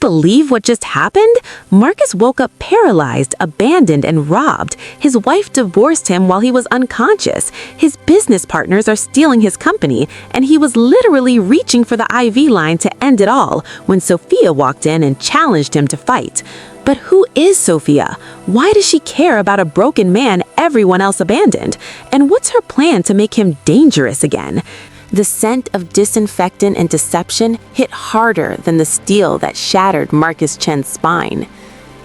believe what just happened? Marcus woke up paralyzed, abandoned, and robbed. His wife divorced him while he was unconscious. His business partners are stealing his company, and he was literally reaching for the IV line to end it all when Sophia walked in and challenged him to fight. But who is Sophia? Why does she care about a broken man everyone else abandoned? And what's her plan to make him dangerous again? The scent of disinfectant and deception hit harder than the steel that shattered Marcus Chen's spine.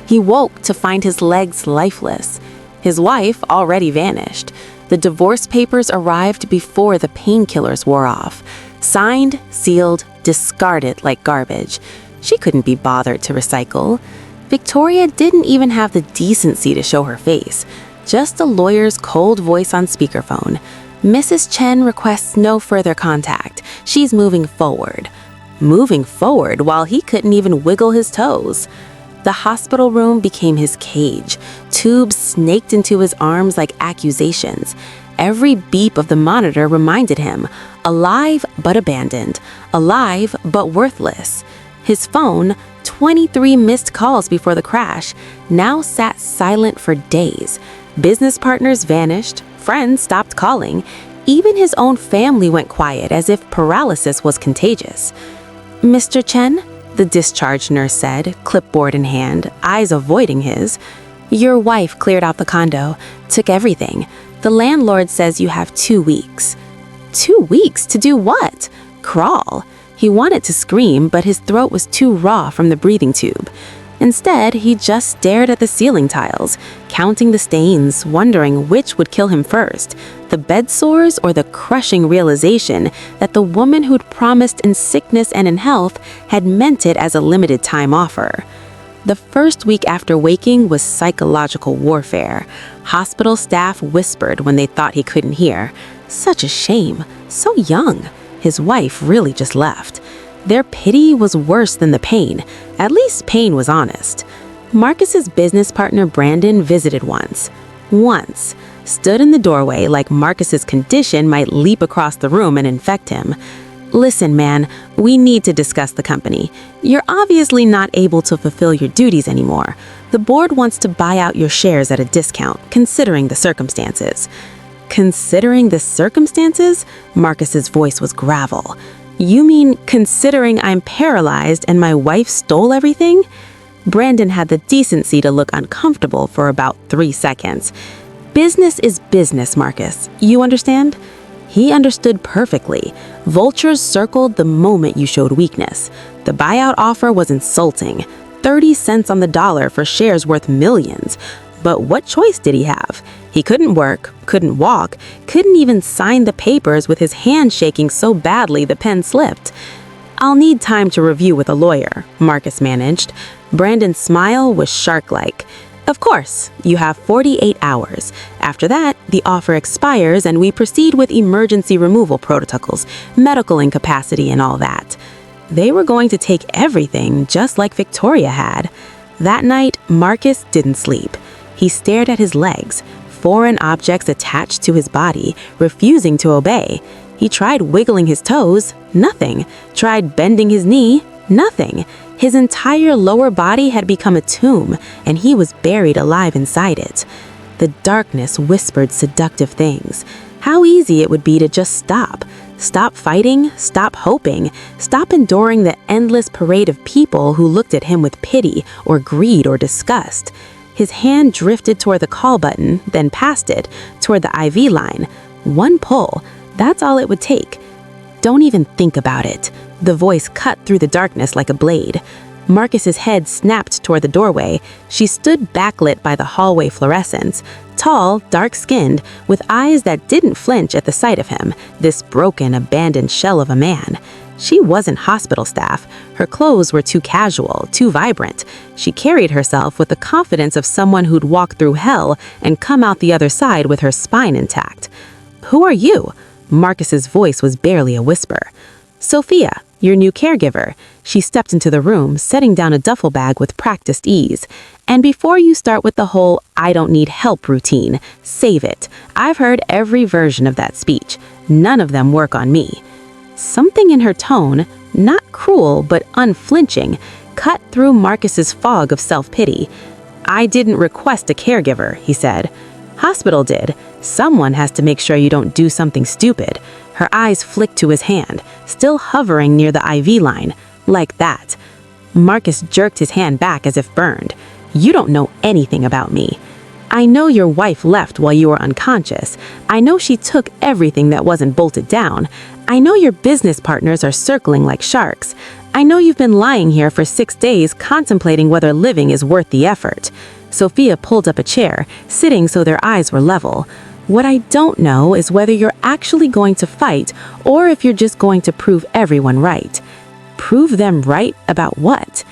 He woke to find his legs lifeless. His wife already vanished. The divorce papers arrived before the painkillers wore off. Signed, sealed, discarded like garbage. She couldn't be bothered to recycle. Victoria didn't even have the decency to show her face. Just a lawyer's cold voice on speakerphone. Mrs. Chen requests no further contact. She's moving forward. Moving forward while he couldn't even wiggle his toes. The hospital room became his cage. Tubes snaked into his arms like accusations. Every beep of the monitor reminded him, alive but abandoned, alive but worthless. His phone, 23 missed calls before the crash, now sat silent for days. Business partners vanished. Friends stopped calling. Even his own family went quiet as if paralysis was contagious. "Mr. Chen," the discharge nurse said, clipboard in hand, eyes avoiding his, "your wife cleared out the condo, took everything. The landlord says you have 2 weeks." 2 weeks to do what? Crawl. He wanted to scream, but his throat was too raw from the breathing tube. Instead, he just stared at the ceiling tiles, counting the stains, wondering which would kill him first, the bed sores or the crushing realization that the woman who'd promised in sickness and in health had meant it as a limited time offer. The first week after waking was psychological warfare. Hospital staff whispered when they thought he couldn't hear. Such a shame, so young. His wife really just left. Their pity was worse than the pain. At least pain was honest. Marcus's business partner Brandon visited once. Stood in the doorway like Marcus's condition might leap across the room and infect him. "Listen, man, we need to discuss the company. You're obviously not able to fulfill your duties anymore. The board wants to buy out your shares at a discount, considering the circumstances." Considering the circumstances? Marcus's voice was gravel. "You mean considering I'm paralyzed and my wife stole everything?" Brandon had the decency to look uncomfortable for about 3 seconds. "Business is business, Marcus. You understand?" He understood perfectly. Vultures circled the moment you showed weakness. The buyout offer was insulting. 30 cents on the dollar for shares worth millions. But what choice did he have? He couldn't work, couldn't walk, couldn't even sign the papers with his hand shaking so badly the pen slipped. "I'll need time to review with a lawyer," Marcus managed. Brandon's smile was shark-like. "Of course, you have 48 hours. After that, the offer expires and we proceed with emergency removal protocols, medical incapacity and all that." They were going to take everything just like Victoria had. That night, Marcus didn't sleep. He stared at his legs, foreign objects attached to his body, refusing to obey. He tried wiggling his toes, nothing. Tried bending his knee, nothing. His entire lower body had become a tomb, and he was buried alive inside it. The darkness whispered seductive things. How easy it would be to just stop. Stop fighting, stop hoping, stop enduring the endless parade of people who looked at him with pity or greed or disgust. His hand drifted toward the call button, then past it, toward the IV line. One pull, that's all it would take. "Don't even think about it." The voice cut through the darkness like a blade. Marcus's head snapped toward the doorway. She stood backlit by the hallway fluorescence, tall, dark-skinned, with eyes that didn't flinch at the sight of him, this broken, abandoned shell of a man. She wasn't hospital staff. Her clothes were too casual, too vibrant. She carried herself with the confidence of someone who'd walked through hell and come out the other side with her spine intact. "Who are you?" Marcus's voice was barely a whisper. "Sophia, your new caregiver." She stepped into the room, setting down a duffel bag with practiced ease. "And before you start with the whole 'I don't need help' routine, save it. I've heard every version of that speech. None of them work on me." Something in her tone, not cruel but unflinching, cut through Marcus's fog of self-pity. "I didn't request a caregiver," he said. "Hospital did. Someone has to make sure you don't do something stupid." Her eyes flicked to his hand, still hovering near the IV line. "Like that." Marcus jerked his hand back as if burned. "You don't know anything about me. I know your wife left while you were unconscious. I know she took everything that wasn't bolted down. I know your business partners are circling like sharks. I know you've been lying here for 6 days contemplating whether living is worth the effort." Sophia pulled up a chair, sitting so their eyes were level. "What I don't know is whether you're actually going to fight or if you're just going to prove everyone right." Prove them right about what?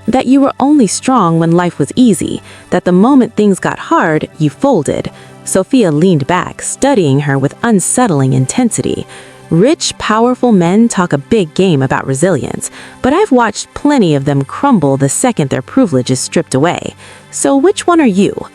That you were only strong when life was easy, that the moment things got hard, you folded. Sophia leaned back, studying her with unsettling intensity. Rich, powerful men talk a big game about resilience, but I've watched plenty of them crumble the second their privilege is stripped away. So which one are you?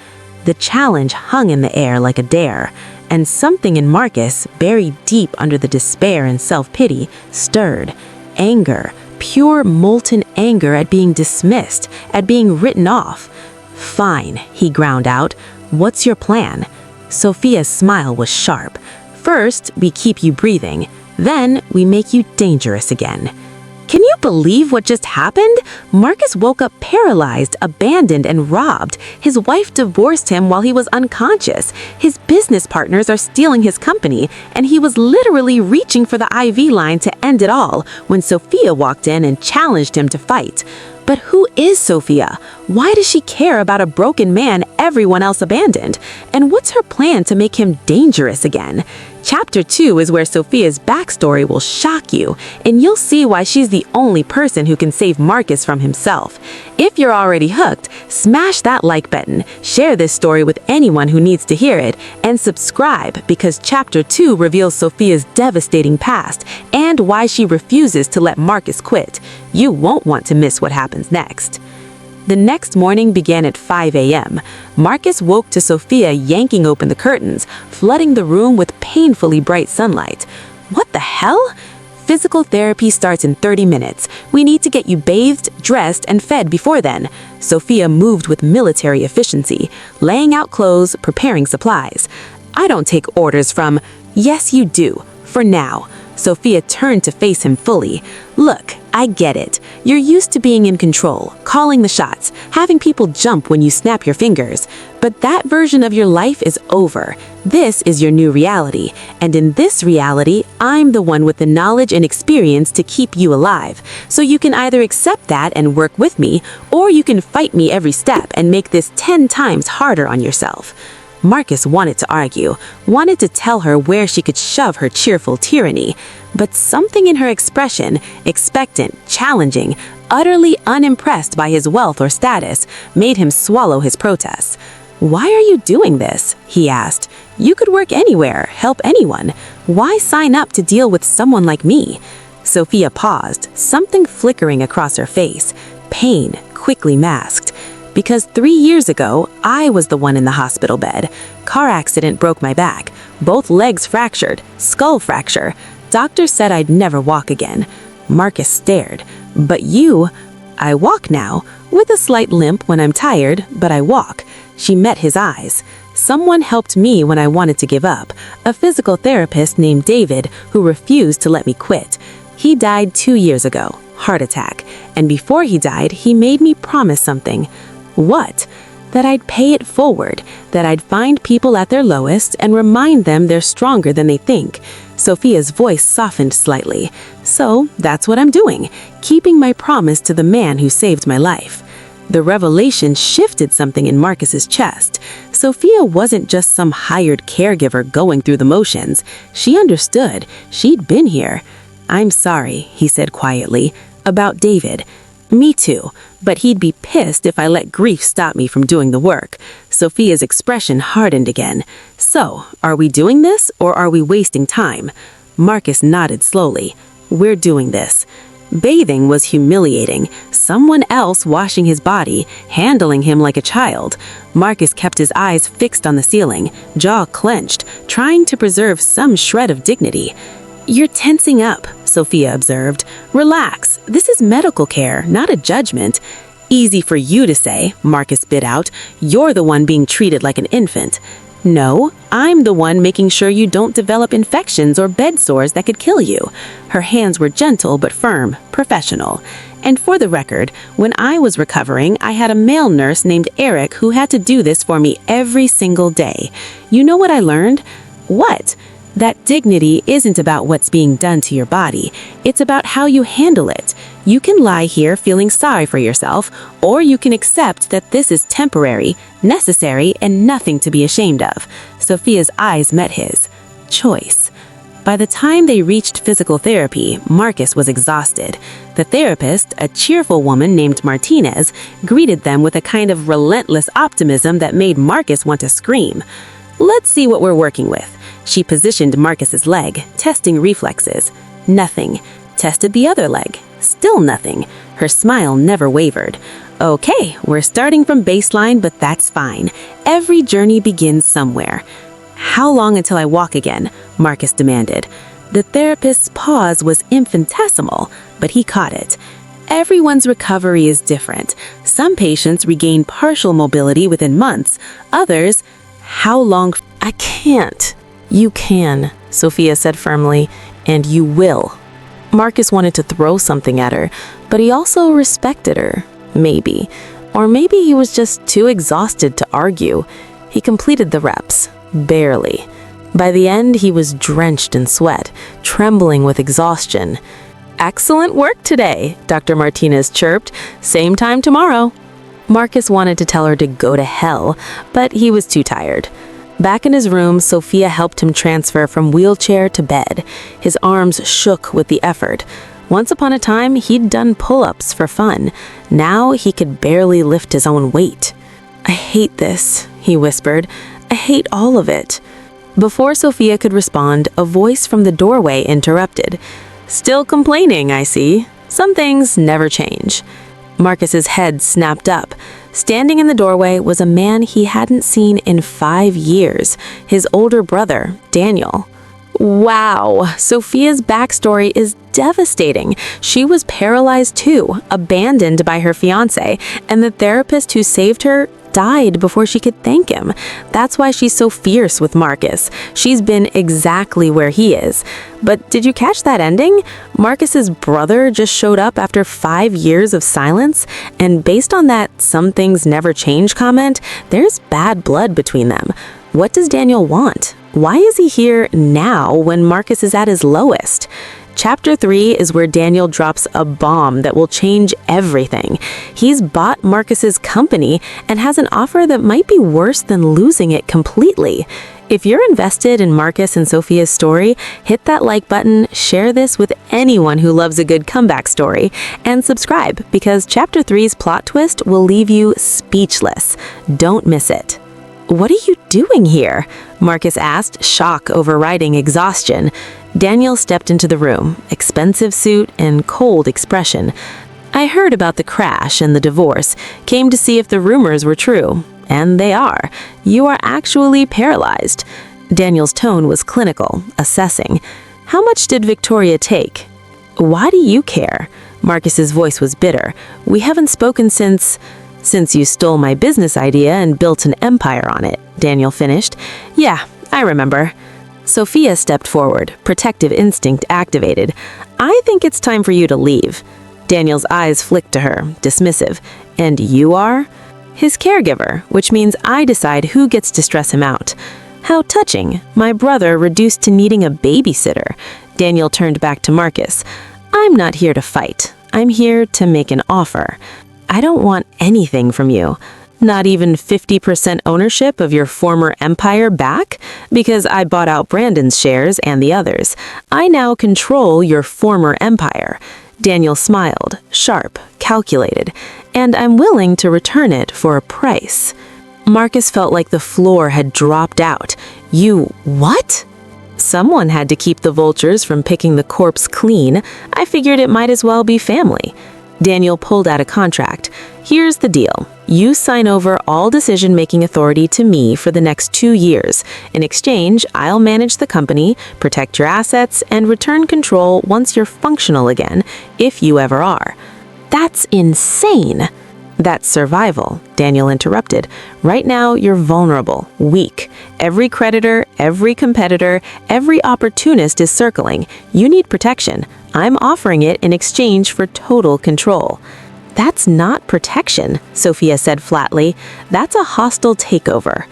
The challenge hung in the air like a dare, and something in Marcus, buried deep under the despair and self-pity, stirred. Anger, pure molten anger at being dismissed, at being written off. "Fine," he ground out. "What's your plan?" Sophia's smile was sharp. "First, we keep you breathing. Then, we make you dangerous again." Can you believe what just happened? Marcus woke up paralyzed, abandoned, and robbed. His wife divorced him while he was unconscious. His business partners are stealing his company, and he was literally reaching for the IV line to end it all when Sophia walked in and challenged him to fight. But who is Sophia? Why does she care about a broken man everyone else abandoned? And what's her plan to make him dangerous again? Chapter 2 is where Sophia's backstory will shock you, and you'll see why she's the only person who can save Marcus from himself. If you're already hooked, smash that like button, share this story with anyone who needs to hear it, and subscribe because Chapter 2 reveals Sophia's devastating past and why she refuses to let Marcus quit. You won't want to miss what happens next. The next morning began at 5 a.m. Marcus woke to Sophia yanking open the curtains, flooding the room with painfully bright sunlight. What the hell? Physical therapy starts in 30 minutes. We need to get you bathed, dressed, and fed before then. Sophia moved with military efficiency, laying out clothes, preparing supplies. "I don't take orders from—" "Yes, you do. For now." Sophia turned to face him fully. "Look, I get it. You're used to being in control, calling the shots, having people jump when you snap your fingers. But that version of your life is over. This is your new reality. And in this reality, I'm the one with the knowledge and experience to keep you alive. So you can either accept that and work with me, or you can fight me every step and make this 10 times harder on yourself." Marcus wanted to argue, wanted to tell her where she could shove her cheerful tyranny. But something in her expression, expectant, challenging, utterly unimpressed by his wealth or status, made him swallow his protests. "Why are you doing this?" he asked. "You could work anywhere, help anyone. Why sign up to deal with someone like me?" Sophia paused, something flickering across her face. Pain, quickly masked. "Because 3 years ago, I was the one in the hospital bed. Car accident broke my back. Both legs fractured, skull fracture. Doctor said I'd never walk again." Marcus stared. "But you—" "I walk now, with a slight limp when I'm tired, but I walk." She met his eyes. "Someone helped me when I wanted to give up. A physical therapist named David who refused to let me quit. He died 2 years ago, heart attack. And before he died, he made me promise something." "What?" "That I'd pay it forward, that I'd find people at their lowest and remind them they're stronger than they think." Sophia's voice softened slightly. "So that's what I'm doing, keeping my promise to the man who saved my life." The revelation shifted something in Marcus's chest. Sophia wasn't just some hired caregiver going through the motions. She understood. She'd been here. "I'm sorry," he said quietly, "about David." "Me too, but he'd be pissed if I let grief stop me from doing the work." Sophia's expression hardened again. "So, are we doing this, or are we wasting time?" Marcus nodded slowly. "We're doing this." Bathing was humiliating. Someone else washing his body, handling him like a child. Marcus kept his eyes fixed on the ceiling, jaw clenched, trying to preserve some shred of dignity. "You're tensing up," Sophia observed. "Relax. This is medical care, not a judgment." "Easy for you to say," Marcus bit out. "You're the one being treated like an infant." "No, I'm the one making sure you don't develop infections or bed sores that could kill you." Her hands were gentle but firm, professional. "And for the record, when I was recovering, I had a male nurse named Eric who had to do this for me every single day. You know what I learned?" "What?" "That dignity isn't about what's being done to your body. It's about how you handle it. You can lie here feeling sorry for yourself, or you can accept that this is temporary, necessary, and nothing to be ashamed of." Sophia's eyes met his. Choice. By the time they reached physical therapy, Marcus was exhausted. The therapist, a cheerful woman named Martinez, greeted them with a kind of relentless optimism that made Marcus want to scream. "Let's see what we're working with." She positioned Marcus's leg, testing reflexes. Nothing. Tested the other leg. Still nothing. Her smile never wavered. "Okay, we're starting from baseline, but that's fine. Every journey begins somewhere." "How long until I walk again?" Marcus demanded. The therapist's pause was infinitesimal, but he caught it. Everyone's recovery is different. Some patients regain partial mobility within months. Others, "How long?" "I can't." "You can," Sophia said firmly, "and you will." Marcus wanted to throw something at her, but he also respected her. Maybe. Or maybe he was just too exhausted to argue. He completed the reps. Barely. By the end, he was drenched in sweat, trembling with exhaustion. "Excellent work today," Dr. Martinez chirped. "Same time tomorrow." Marcus wanted to tell her to go to hell, but he was too tired. Back in his room, Sophia helped him transfer from wheelchair to bed. His arms shook with the effort. Once upon a time, he'd done pull-ups for fun. Now he could barely lift his own weight. "I hate this," he whispered. "I hate all of it." Before Sophia could respond, a voice from the doorway interrupted. "Still complaining, I see. Some things never change." Marcus's head snapped up. Standing in the doorway was a man he hadn't seen in 5 years, his older brother, Daniel. Wow, Sophia's backstory is devastating. She was paralyzed too, abandoned by her fiancé, and the therapist who saved her died before she could thank him. That's why she's so fierce with Marcus. She's been exactly where he is. But did you catch that ending? Marcus's brother just showed up after 5 years of silence, and based on that "some things never change" comment, there's bad blood between them. What does Daniel want? Why is he here now when Marcus is at his lowest? Chapter 3 is where Daniel drops a bomb that will change everything. He's bought Marcus's company and has an offer that might be worse than losing it completely. If you're invested in Marcus and Sophia's story, hit that like button, share this with anyone who loves a good comeback story, and subscribe because Chapter 3's plot twist will leave you speechless. Don't miss it. "What are you doing here?" Marcus asked, shock overriding exhaustion. Daniel stepped into the room, expensive suit and cold expression. "I heard about the crash and the divorce, came to see if the rumors were true. And they are. You are actually paralyzed." Daniel's tone was clinical, assessing. "How much did Victoria take?" "Why do you care?" Marcus's voice was bitter. "We haven't spoken since you stole my business idea and built an empire on it," Daniel finished. "Yeah, I remember." Sophia stepped forward, protective instinct activated. "I think it's time for you to leave." Daniel's eyes flicked to her, dismissive. "And you are?" "His caregiver, which means I decide who gets to stress him out." "How touching. My brother reduced to needing a babysitter." Daniel turned back to Marcus. "I'm not here to fight. I'm here to make an offer. I don't want anything from you. Not even 50% ownership of your former empire back? Because I bought out Brandon's shares and the others. I now control your former empire." Daniel smiled, sharp, calculated. "And I'm willing to return it for a price." Marcus felt like the floor had dropped out. "You what?" "Someone had to keep the vultures from picking the corpse clean. I figured it might as well be family." Daniel pulled out a contract. "Here's the deal. You sign over all decision-making authority to me for the next 2 years. In exchange, I'll manage the company, protect your assets, and return control once you're functional again, if you ever are. That's insane. That's survival, Daniel interrupted. Right now, you're vulnerable, weak. Every creditor, every competitor, every opportunist is circling. You need protection. I'm offering it in exchange for total control. That's not protection, Sophia said flatly. That's a hostile takeover.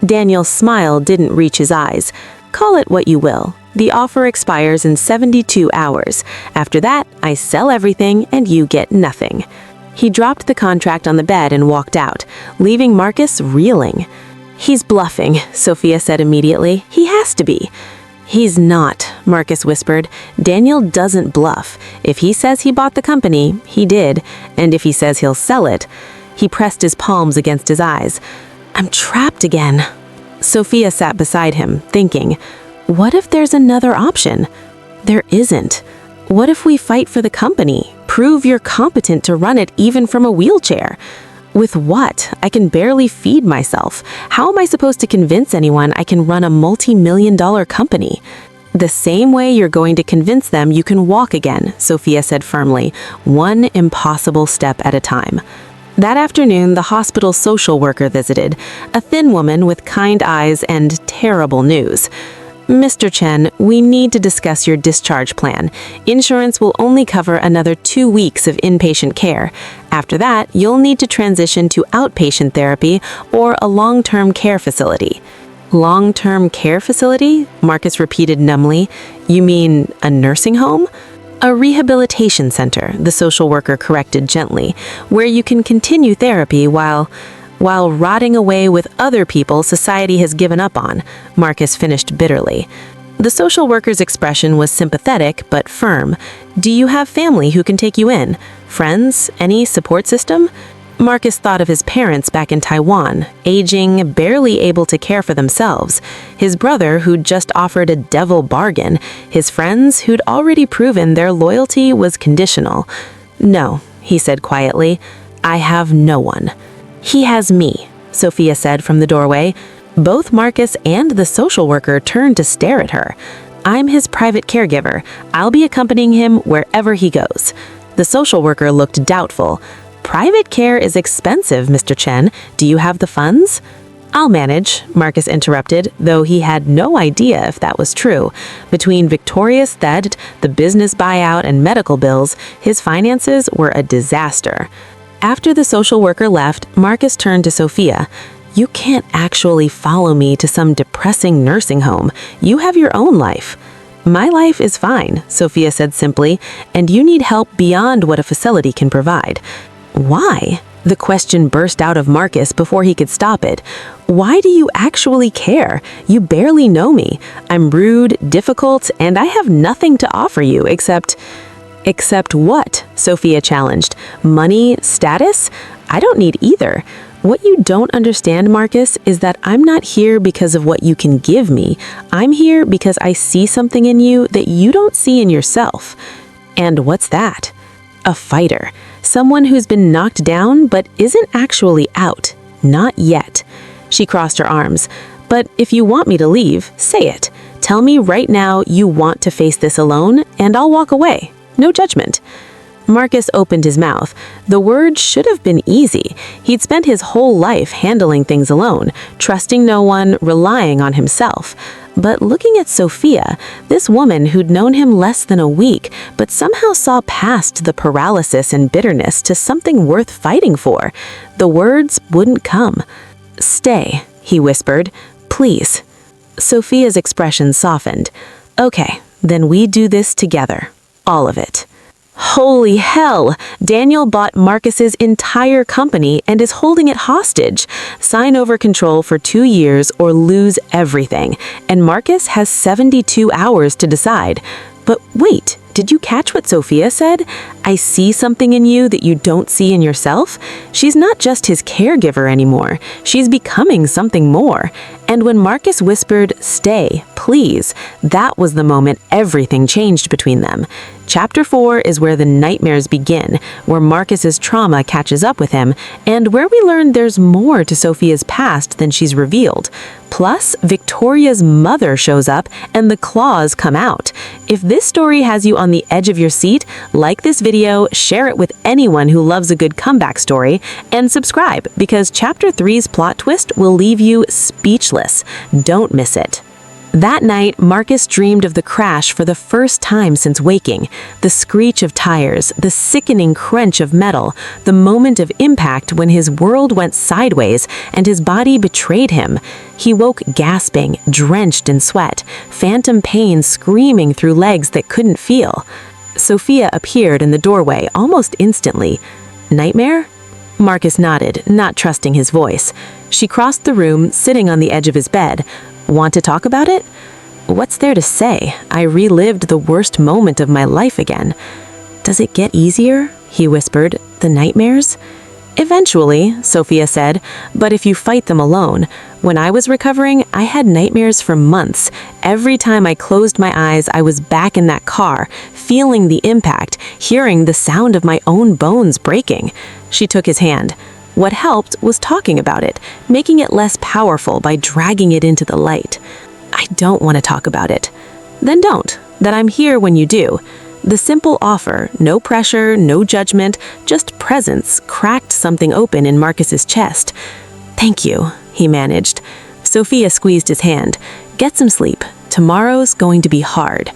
Daniel's smile didn't reach his eyes. Call it what you will. The offer expires in 72 hours. After that, I sell everything and you get nothing. He dropped the contract on the bed and walked out, leaving Marcus reeling. He's bluffing, Sophia said immediately. He has to be. He's not, Marcus whispered. Daniel doesn't bluff. If he says he bought the company, he did. And if he says he'll sell it, he pressed his palms against his eyes. I'm trapped again. Sophia sat beside him, thinking, what if there's another option? There isn't. What if we fight for the company? Prove you're competent to run it even from a wheelchair? With what? I can barely feed myself. How am I supposed to convince anyone I can run a multi-million-dollar company? The same way you're going to convince them you can walk again, Sophia said firmly, one impossible step at a time. That afternoon, the hospital social worker visited, a thin woman with kind eyes and terrible news. Mr. Chen, we need to discuss your discharge plan. Insurance will only cover another 2 weeks of inpatient care. After that, you'll need to transition to outpatient therapy or a long-term care facility. Long-term care facility? Marcus repeated numbly. You mean a nursing home? A rehabilitation center, the social worker corrected gently, where you can continue therapy while rotting away with other people society has given up on, Marcus finished bitterly. The social worker's expression was sympathetic but firm. Do you have family who can take you in? Friends? Any support system? Marcus thought of his parents back in Taiwan, aging, barely able to care for themselves. His brother, who'd just offered a devil bargain. His friends, who'd already proven their loyalty was conditional. No, he said quietly. I have no one. He has me, Sophia said from the doorway. Both Marcus and the social worker turned to stare at her. I'm his private caregiver. I'll be accompanying him wherever he goes. The social worker looked doubtful. Private care is expensive, Mr. Chen. Do you have the funds? I'll manage, Marcus interrupted, though he had no idea if that was true. Between Victoria's theft, the business buyout, and medical bills, his finances were a disaster. After the social worker left, Marcus turned to Sophia. You can't actually follow me to some depressing nursing home. You have your own life. My life is fine, Sophia said simply, and you need help beyond what a facility can provide. Why? The question burst out of Marcus before he could stop it. Why do you actually care? You barely know me. I'm rude, difficult, and I have nothing to offer you except... Except what? Sophia challenged. Money? Status? I don't need either. What you don't understand, Marcus, is that I'm not here because of what you can give me. I'm here because I see something in you that you don't see in yourself. And what's that? A fighter. Someone who's been knocked down but isn't actually out. Not yet. She crossed her arms. But if you want me to leave, say it. Tell me right now you want to face this alone, and I'll walk away. No judgment. Marcus opened his mouth. The word should have been easy. He'd spent his whole life handling things alone, trusting no one, relying on himself. But looking at Sophia, this woman who'd known him less than a week, but somehow saw past the paralysis and bitterness to something worth fighting for, the words wouldn't come. Stay, he whispered. Please. Sophia's expression softened. Okay, then we do this together. All of it. Holy hell! Daniel bought Marcus's entire company and is holding it hostage. Sign over control for 2 years or lose everything. And Marcus has 72 hours to decide. But wait, did you catch what Sophia said? I see something in you that you don't see in yourself. She's not just his caregiver anymore. She's becoming something more. And when Marcus whispered, "Stay, please," that was the moment everything changed between them. Chapter 4 is where the nightmares begin, where Marcus's trauma catches up with him, and where we learn there's more to Sophia's past than she's revealed. Plus, Victoria's mother shows up and the claws come out. If this story has you on the edge of your seat, like this video, share it with anyone who loves a good comeback story, and subscribe because Chapter 3's plot twist will leave you speechless. Don't miss it. That night, Marcus dreamed of the crash for the first time since waking. The screech of tires, the sickening crunch of metal, the moment of impact when his world went sideways and his body betrayed him. He woke gasping, drenched in sweat, phantom pain screaming through legs that couldn't feel. Sophia appeared in the doorway almost instantly. Nightmare? Marcus nodded, not trusting his voice. She crossed the room, sitting on the edge of his bed. Want to talk about it? What's there to say? I relived the worst moment of my life again. Does it get easier? He whispered. The nightmares? Eventually, Sophia said, but if you fight them alone. When I was recovering, I had nightmares for months. Every time I closed my eyes, I was back in that car, feeling the impact, hearing the sound of my own bones breaking. She took his hand. What helped was talking about it, making it less powerful by dragging it into the light. I don't want to talk about it. Then don't. That I'm here when you do. The simple offer, no pressure, no judgment, just presence, cracked something open in Marcus's chest. Thank you, he managed. Sophia squeezed his hand. Get some sleep. Tomorrow's going to be hard.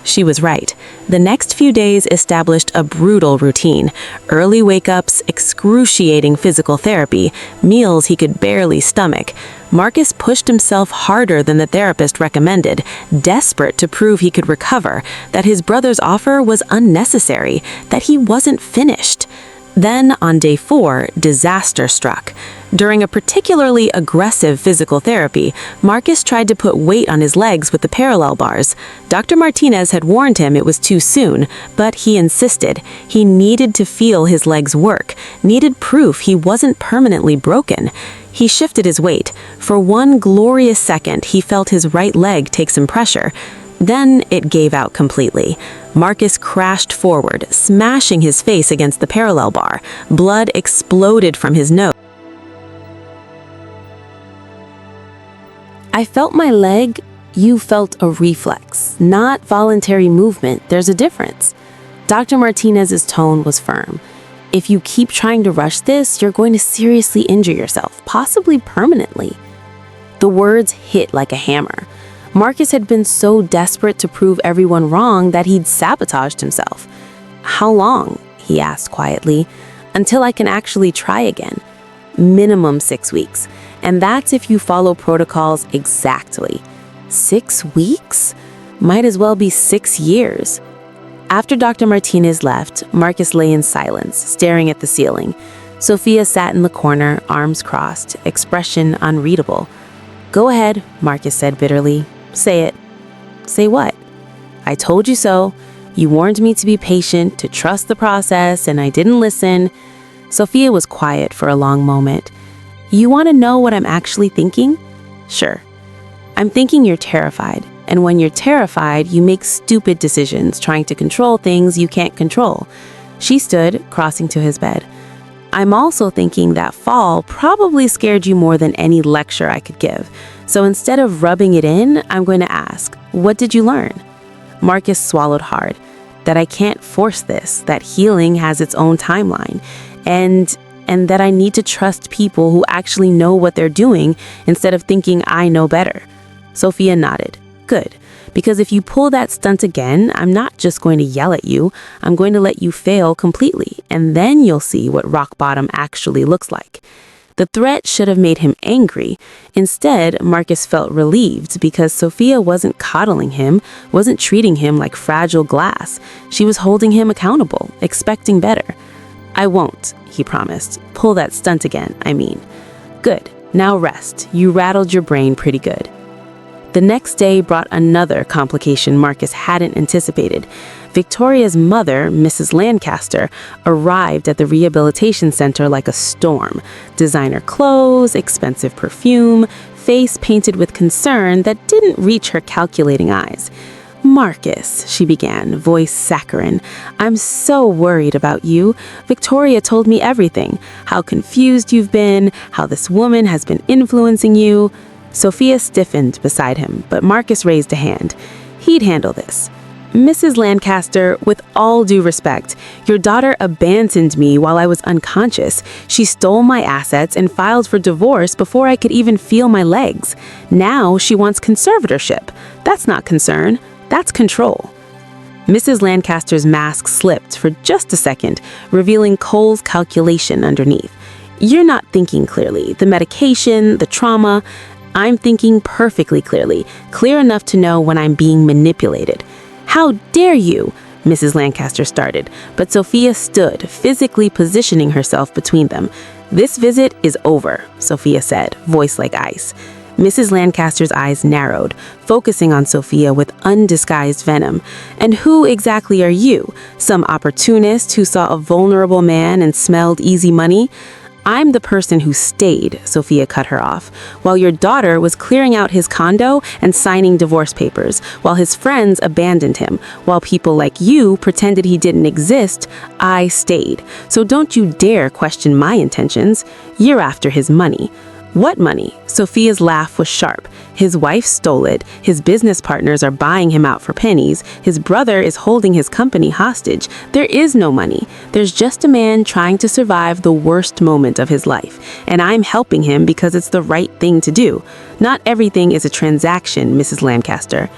She was right. The next few days established a brutal routine. Early wake-ups, excruciating physical therapy, meals he could barely stomach. Marcus pushed himself harder than the therapist recommended, desperate to prove he could recover, that his brother's offer was unnecessary, that he wasn't finished. Then, on day 4, disaster struck. During a particularly aggressive physical therapy, Marcus tried to put weight on his legs with the parallel bars. Dr. Martinez had warned him it was too soon, but he insisted. He needed to feel his legs work, needed proof he wasn't permanently broken. He shifted his weight. For one glorious second, he felt his right leg take some pressure. Then it gave out completely. Marcus crashed forward, smashing his face against the parallel bar. Blood exploded from his nose. I felt my leg. You felt a reflex, not voluntary movement. There's a difference. Dr. Martinez's tone was firm. If you keep trying to rush this, you're going to seriously injure yourself, possibly permanently. The words hit like a hammer. Marcus had been so desperate to prove everyone wrong that he'd sabotaged himself. How long? He asked quietly. Until I can actually try again. Minimum 6 weeks. And that's if you follow protocols exactly. 6 weeks? Might as well be 6 years. After Dr. Martinez left, Marcus lay in silence, staring at the ceiling. Sophia sat in the corner, arms crossed, expression unreadable. Go ahead, Marcus said bitterly. Say it. Say what? I told you so. You warned me to be patient, to trust the process, and I didn't listen. Sophia was quiet for a long moment. You want to know what I'm actually thinking? Sure. I'm thinking you're terrified. And when you're terrified, you make stupid decisions, trying to control things you can't control. She stood, crossing to his bed. I'm also thinking that fall probably scared you more than any lecture I could give. So instead of rubbing it in, I'm going to ask, what did you learn? Marcus swallowed hard. That I can't force this, that healing has its own timeline, and that I need to trust people who actually know what they're doing instead of thinking I know better. Sophia nodded. Good. Because if you pull that stunt again, I'm not just going to yell at you, I'm going to let you fail completely, and then you'll see what rock bottom actually looks like. The threat should have made him angry. Instead, Marcus felt relieved because Sophia wasn't coddling him, wasn't treating him like fragile glass. She was holding him accountable, expecting better. I won't, he promised. Pull that stunt again, I mean. Good. Now rest. You rattled your brain pretty good. The next day brought another complication Marcus hadn't anticipated. Victoria's mother, Mrs. Lancaster, arrived at the rehabilitation center like a storm. Designer clothes, expensive perfume, face painted with concern that didn't reach her calculating eyes. "Marcus," she began, voice saccharine, "I'm so worried about you. Victoria told me everything. How confused you've been, how this woman has been influencing you." Sophia stiffened beside him, but Marcus raised a hand. He'd handle this. "Mrs. Lancaster, with all due respect, your daughter abandoned me while I was unconscious. She stole my assets and filed for divorce before I could even feel my legs. Now she wants conservatorship. That's not concern. That's control." Mrs. Lancaster's mask slipped for just a second, revealing Cole's calculation underneath. "You're not thinking clearly. The medication, the trauma. I'm thinking perfectly clearly, clear enough to know when I'm being manipulated." "How dare you?" Mrs. Lancaster started, but Sophia stood, physically positioning herself between them. "This visit is over," Sophia said, voice like ice. Mrs. Lancaster's eyes narrowed, focusing on Sophia with undisguised venom. "And who exactly are you? Some opportunist who saw a vulnerable man and smelled easy money?" "I'm the person who stayed," Sophia cut her off, "while your daughter was clearing out his condo and signing divorce papers, while his friends abandoned him, while people like you pretended he didn't exist. I stayed. So don't you dare question my intentions. You're after his money." "What money?" Sophia's laugh was sharp. "His wife stole it. His business partners are buying him out for pennies. His brother is holding his company hostage. There is no money. There's just a man trying to survive the worst moment of his life. And I'm helping him because it's the right thing to do. Not everything is a transaction, Mrs. Lancaster."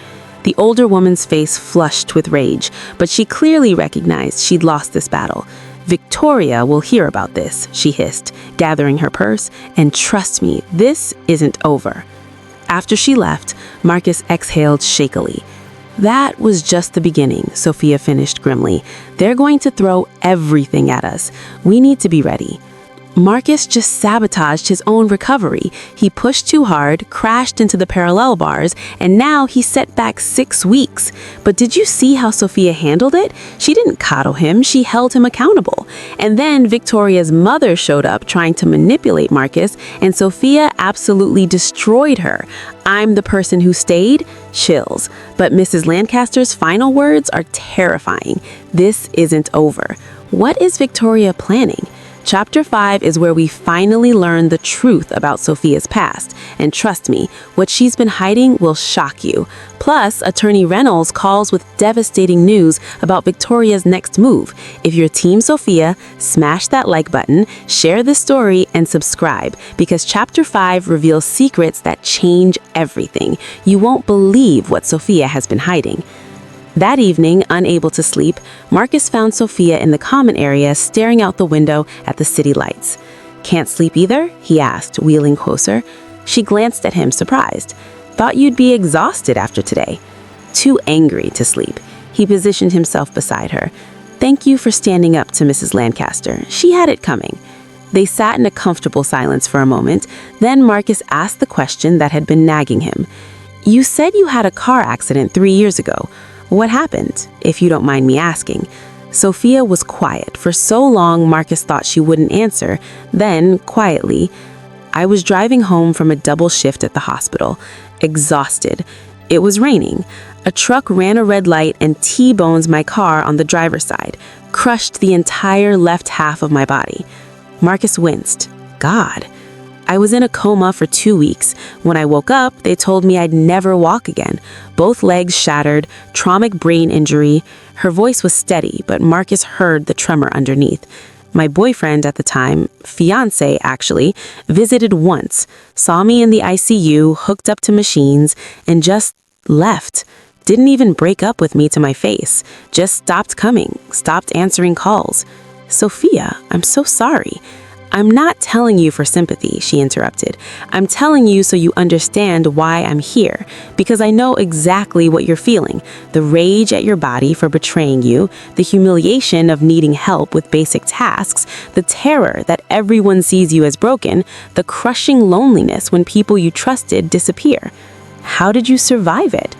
The older woman's face flushed with rage, but she clearly recognized she'd lost this battle. "Victoria will hear about this," she hissed, gathering her purse, "and trust me, this isn't over." After she left, Marcus exhaled shakily. "That was just the beginning," Sophia finished grimly. "They're going to throw everything at us. We need to be ready." Marcus just sabotaged his own recovery. He pushed too hard, crashed into the parallel bars, and now he's set back 6 weeks. But did you see how Sophia handled it? She didn't coddle him, she held him accountable. And then Victoria's mother showed up trying to manipulate Marcus, and Sophia absolutely destroyed her. "I'm the person who stayed?" Chills. But Mrs. Lancaster's final words are terrifying. "This isn't over." What is Victoria planning? Chapter 5 is where we finally learn the truth about Sophia's past. And trust me, what she's been hiding will shock you. Plus, Attorney Reynolds calls with devastating news about Victoria's next move. If you're Team Sophia, smash that like button, share this story, and subscribe, because Chapter 5 reveals secrets that change everything. You won't believe what Sophia has been hiding. That evening, unable to sleep, Marcus found Sophia in the common area staring out the window at the city lights. "Can't sleep either?" he asked, wheeling closer. She glanced at him, surprised. "Thought you'd be exhausted after today." Too angry to sleep. He positioned himself beside her. "Thank you for standing up to Mrs. Lancaster. She had it coming." They sat in a comfortable silence for a moment. Then Marcus asked the question that had been nagging him. "You said you had a car accident 3 years ago. What happened, if you don't mind me asking?" Sophia was quiet. For so long, Marcus thought she wouldn't answer. Then, quietly, "I was driving home from a double shift at the hospital, exhausted. It was raining. A truck ran a red light and T-bones my car on the driver's side, crushed the entire left half of my body." Marcus winced. "God." "I was in a coma for 2 weeks. When I woke up, they told me I'd never walk again. Both legs shattered, traumatic brain injury." Her voice was steady, but Marcus heard the tremor underneath. "My boyfriend at the time, fiancé actually, visited once, saw me in the ICU, hooked up to machines, and just left. Didn't even break up with me to my face. Just stopped coming, stopped answering calls." "Sophia, I'm so sorry." "I'm not telling you for sympathy," she interrupted. "I'm telling you so you understand why I'm here, because I know exactly what you're feeling. The rage at your body for betraying you, the humiliation of needing help with basic tasks, the terror that everyone sees you as broken, the crushing loneliness when people you trusted disappear. How did you survive it?"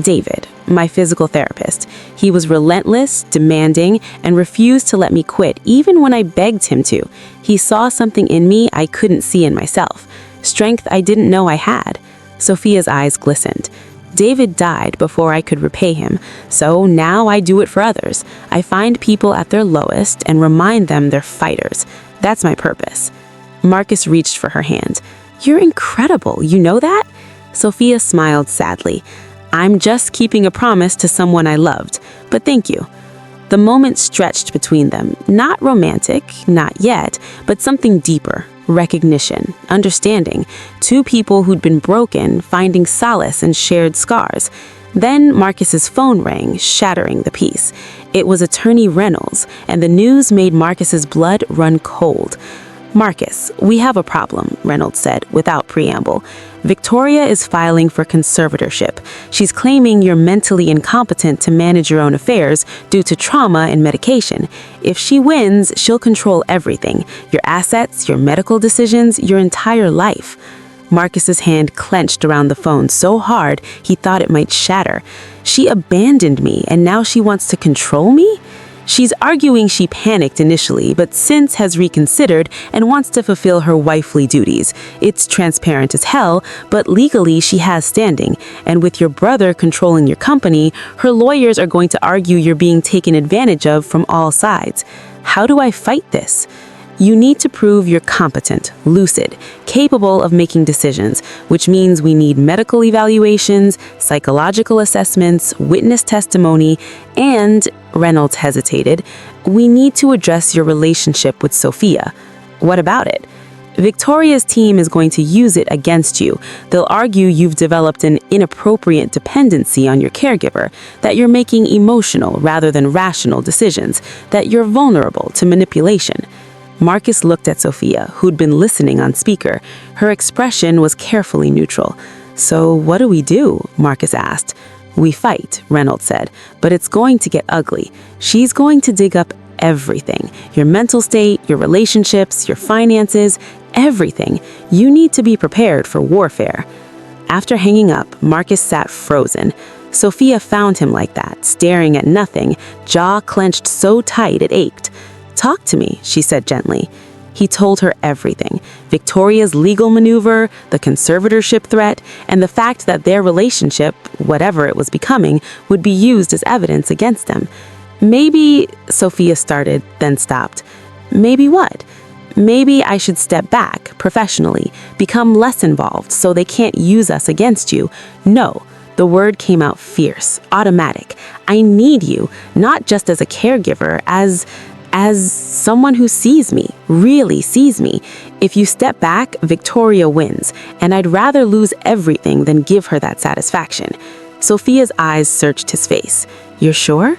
"David, my physical therapist. He was relentless, demanding, and refused to let me quit even when I begged him to. He saw something in me I couldn't see in myself." strength I didn't know I had. Sophia's eyes glistened. David died before I could repay him, so now I do it for others. I find people at their lowest and remind them they're fighters. That's my purpose. Marcus reached for her hand. You're incredible, you know that? Sophia smiled sadly. I'm just keeping a promise to someone I loved, but thank you. The moment stretched between them, not romantic, not yet, but something deeper. Recognition, understanding, two people who'd been broken, finding solace in shared scars. Then Marcus's phone rang, shattering the peace. It was Attorney Reynolds, and the news made Marcus's blood run cold. Marcus, we have a problem, Reynolds said, without preamble. Victoria is filing for conservatorship. She's claiming you're mentally incompetent to manage your own affairs due to trauma and medication. If she wins, she'll control everything, your assets, your medical decisions, your entire life. Marcus's hand clenched around the phone so hard he thought it might shatter. She abandoned me, and now she wants to control me? She's arguing she panicked initially, but since has reconsidered and wants to fulfill her wifely duties. It's transparent as hell, but legally she has standing. And with your brother controlling your company, her lawyers are going to argue you're being taken advantage of from all sides. How do I fight this? You need to prove you're competent, lucid, capable of making decisions, which means we need medical evaluations, psychological assessments, witness testimony, and, Reynolds hesitated, we need to address your relationship with Sophia. What about it? Victoria's team is going to use it against you. They'll argue you've developed an inappropriate dependency on your caregiver, that you're making emotional rather than rational decisions, that you're vulnerable to manipulation. Marcus looked at Sophia, who'd been listening on speaker. Her expression was carefully neutral. So what do we do? Marcus asked. We fight, Reynolds said, but it's going to get ugly. She's going to dig up everything. Your mental state, your relationships, your finances, everything. You need to be prepared for warfare. After hanging up, Marcus sat frozen. Sophia found him like that, staring at nothing, jaw clenched so tight it ached. Talk to me, she said gently. He told her everything. Victoria's legal maneuver, the conservatorship threat, and the fact that their relationship, whatever it was becoming, would be used as evidence against them. Maybe, Sophia started, then stopped. Maybe what? Maybe I should step back, professionally, become less involved so they can't use us against you. No. The word came out fierce, automatic. I need you, not just as a caregiver, as someone who sees me, really sees me. If you step back, Victoria wins, and I'd rather lose everything than give her that satisfaction. Sophia's eyes searched his face. You're sure?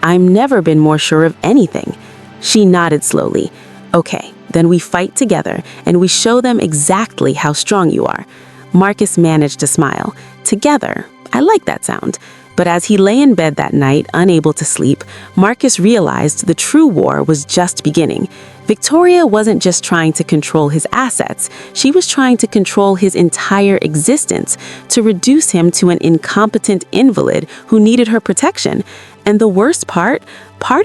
I've never been more sure of anything. She nodded slowly. Okay, then we fight together, and we show them exactly how strong you are. Marcus managed to smile. Together. I like that sound. But as he lay in bed that night, unable to sleep, Marcus realized the true war was just beginning. Victoria wasn't just trying to control his assets, she was trying to control his entire existence, to reduce him to an incompetent invalid who needed her protection. And the worst part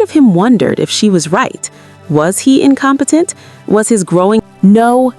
of him wondered if she was right. Was he incompetent? Was his growing... No.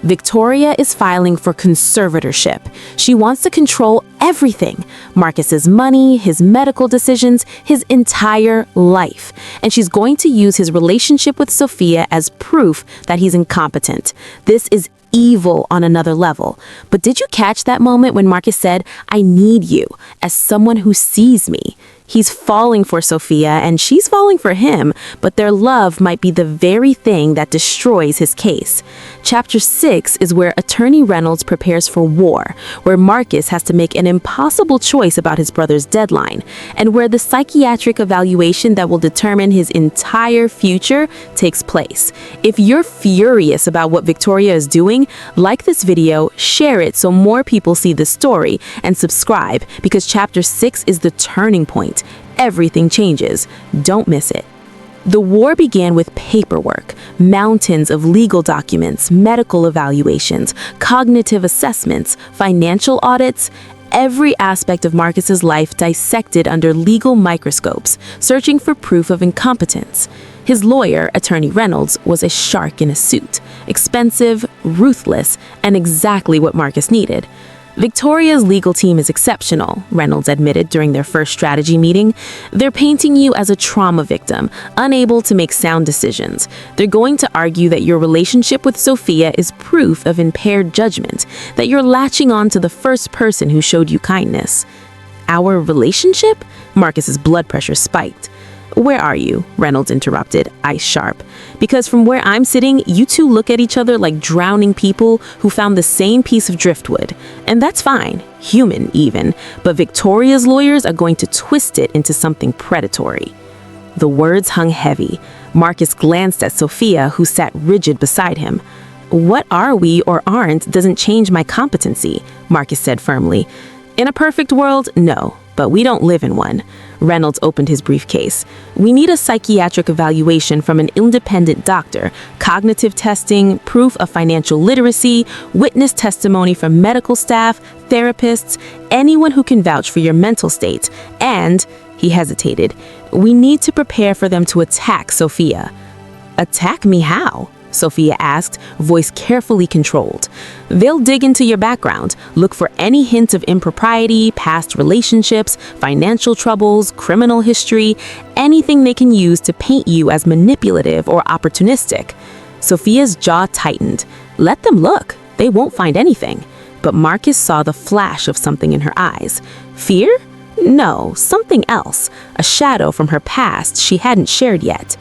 Victoria is filing for conservatorship. She wants to control everything. Marcus's money, his medical decisions, his entire life. And she's going to use his relationship with Sophia as proof that he's incompetent. This is evil on another level. But did you catch that moment when Marcus said, I need you, as someone who sees me? He's falling for Sophia and she's falling for him, but their love might be the very thing that destroys his case. Chapter 6 is where Attorney Reynolds prepares for war, where Marcus has to make an impossible choice about his brother's deadline, and where the psychiatric evaluation that will determine his entire future takes place. If you're furious about what Victoria is doing, like this video, share it so more people see the story, and subscribe, because Chapter 6 is the turning point. Everything changes. Don't miss it. The war began with paperwork, mountains of legal documents, medical evaluations, cognitive assessments, financial audits, every aspect of Marcus's life dissected under legal microscopes, searching for proof of incompetence. His lawyer, Attorney Reynolds, was a shark in a suit, expensive, ruthless, and exactly what Marcus needed. Victoria's legal team is exceptional, Reynolds admitted during their first strategy meeting. They're painting you as a trauma victim, unable to make sound decisions. They're going to argue that your relationship with Sophia is proof of impaired judgment, that you're latching on to the first person who showed you kindness. Our relationship? Marcus's blood pressure spiked. Where are you? Reynolds interrupted, ice sharp. Because from where I'm sitting, you two look at each other like drowning people who found the same piece of driftwood. And that's fine, human even, but Victoria's lawyers are going to twist it into something predatory. The words hung heavy. Marcus glanced at Sophia, who sat rigid beside him. What are we or aren't doesn't change my competency, Marcus said firmly. In a perfect world, no, but we don't live in one. Reynolds opened his briefcase. We need a psychiatric evaluation from an independent doctor, cognitive testing, proof of financial literacy, witness testimony from medical staff, therapists, anyone who can vouch for your mental state. And, he hesitated, we need to prepare for them to attack Sophia. Attack me how? Sophia asked, voice carefully controlled. They'll dig into your background, look for any hint of impropriety, past relationships, financial troubles, criminal history, anything they can use to paint you as manipulative or opportunistic. Sophia's jaw tightened. Let them look. They won't find anything. But Marcus saw the flash of something in her eyes. Fear? No, something else. A shadow from her past she hadn't shared yet.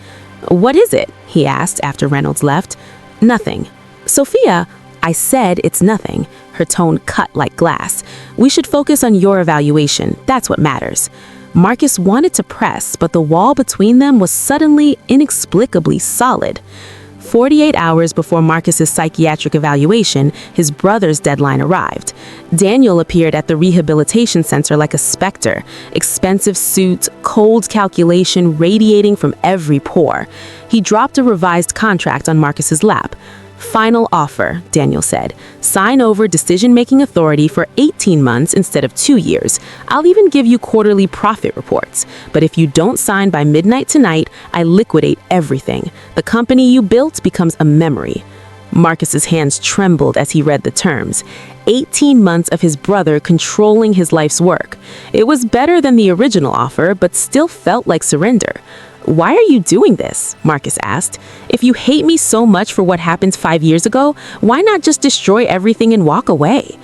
What is it? He asked after Reynolds left. Nothing. Sophia, I said it's nothing. Her tone cut like glass. We should focus on your evaluation. That's what matters. Marcus wanted to press, but the wall between them was suddenly, inexplicably solid. 48 hours before Marcus's psychiatric evaluation, his brother's deadline arrived. Daniel appeared at the rehabilitation center like a specter, expensive suit, cold calculation radiating from every pore. He dropped a revised contract on Marcus's lap. Final offer, Daniel said. Sign over decision-making authority for 18 months instead of 2 years. I'll even give you quarterly profit reports. But if you don't sign by midnight tonight, I liquidate everything. The company you built becomes a memory. Marcus's hands trembled as he read the terms. 18 months of his brother controlling his life's work. It was better than the original offer, but still felt like surrender. Why are you doing this? Marcus asked. If you hate me so much for what happened 5 years ago, why not just destroy everything and walk away?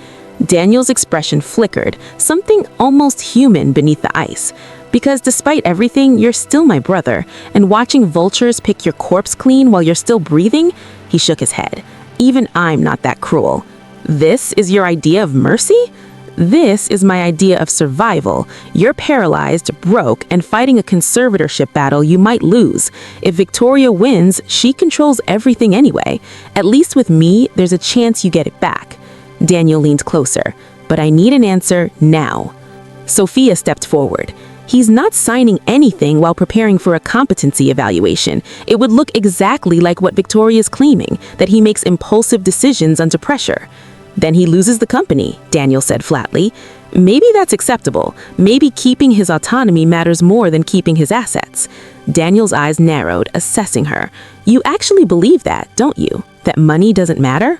Daniel's expression flickered, something almost human beneath the ice. Because despite everything, you're still my brother, and watching vultures pick your corpse clean while you're still breathing? He shook his head. Even I'm not that cruel. This is your idea of mercy? This is my idea of survival. You're paralyzed, broke, and fighting a conservatorship battle you might lose. If Victoria wins, she controls everything anyway. At least with me, there's a chance you get it back. Daniel leaned closer. But I need an answer now. Sophia stepped forward. He's not signing anything while preparing for a competency evaluation. It would look exactly like what Victoria's claiming, that he makes impulsive decisions under pressure. Then he loses the company, Daniel said flatly. Maybe that's acceptable. Maybe keeping his autonomy matters more than keeping his assets. Daniel's eyes narrowed, assessing her. You actually believe that, don't you? That money doesn't matter?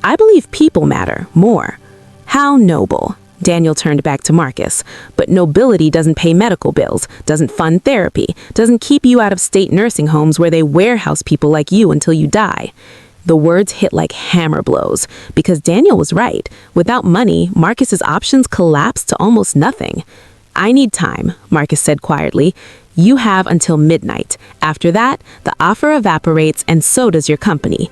I believe people matter more. How noble. Daniel turned back to Marcus. But nobility doesn't pay medical bills, doesn't fund therapy, doesn't keep you out of state nursing homes where they warehouse people like you until you die. The words hit like hammer blows, because Daniel was right. Without money, Marcus's options collapsed to almost nothing. I need time, Marcus said quietly. You have until midnight. After that, the offer evaporates and so does your company.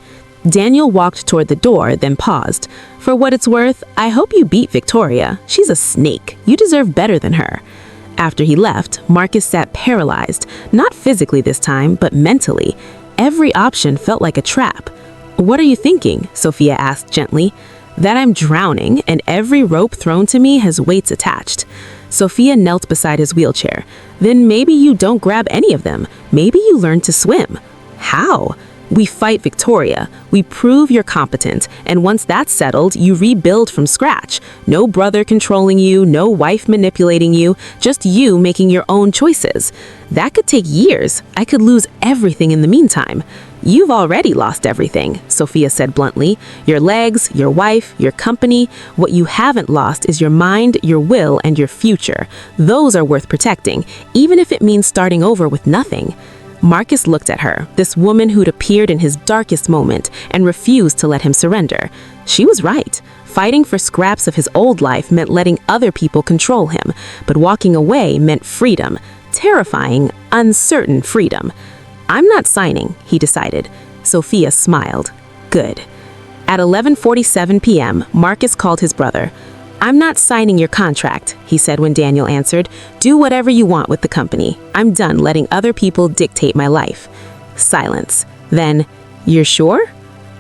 Daniel walked toward the door, then paused. For what it's worth, I hope you beat Victoria. She's a snake. You deserve better than her. After he left, Marcus sat paralyzed, not physically this time, but mentally. Every option felt like a trap. What are you thinking? Sophia asked gently. That I'm drowning, and every rope thrown to me has weights attached. Sophia knelt beside his wheelchair. Then maybe you don't grab any of them. Maybe you learn to swim. How? We fight Victoria. We prove you're competent. And once that's settled, you rebuild from scratch. No brother controlling you, no wife manipulating you, just you making your own choices. That could take years. I could lose everything in the meantime. You've already lost everything, Sophia said bluntly. Your legs, your wife, your company. What you haven't lost is your mind, your will, and your future. Those are worth protecting, even if it means starting over with nothing. Marcus looked at her, this woman who'd appeared in his darkest moment, and refused to let him surrender. She was right. Fighting for scraps of his old life meant letting other people control him, but walking away meant freedom. Terrifying, uncertain freedom. I'm not signing, he decided. Sophia smiled. Good. At 11:47 p.m., Marcus called his brother. I'm not signing your contract, he said when Daniel answered. Do whatever you want with the company. I'm done letting other people dictate my life. Silence. Then, you're sure?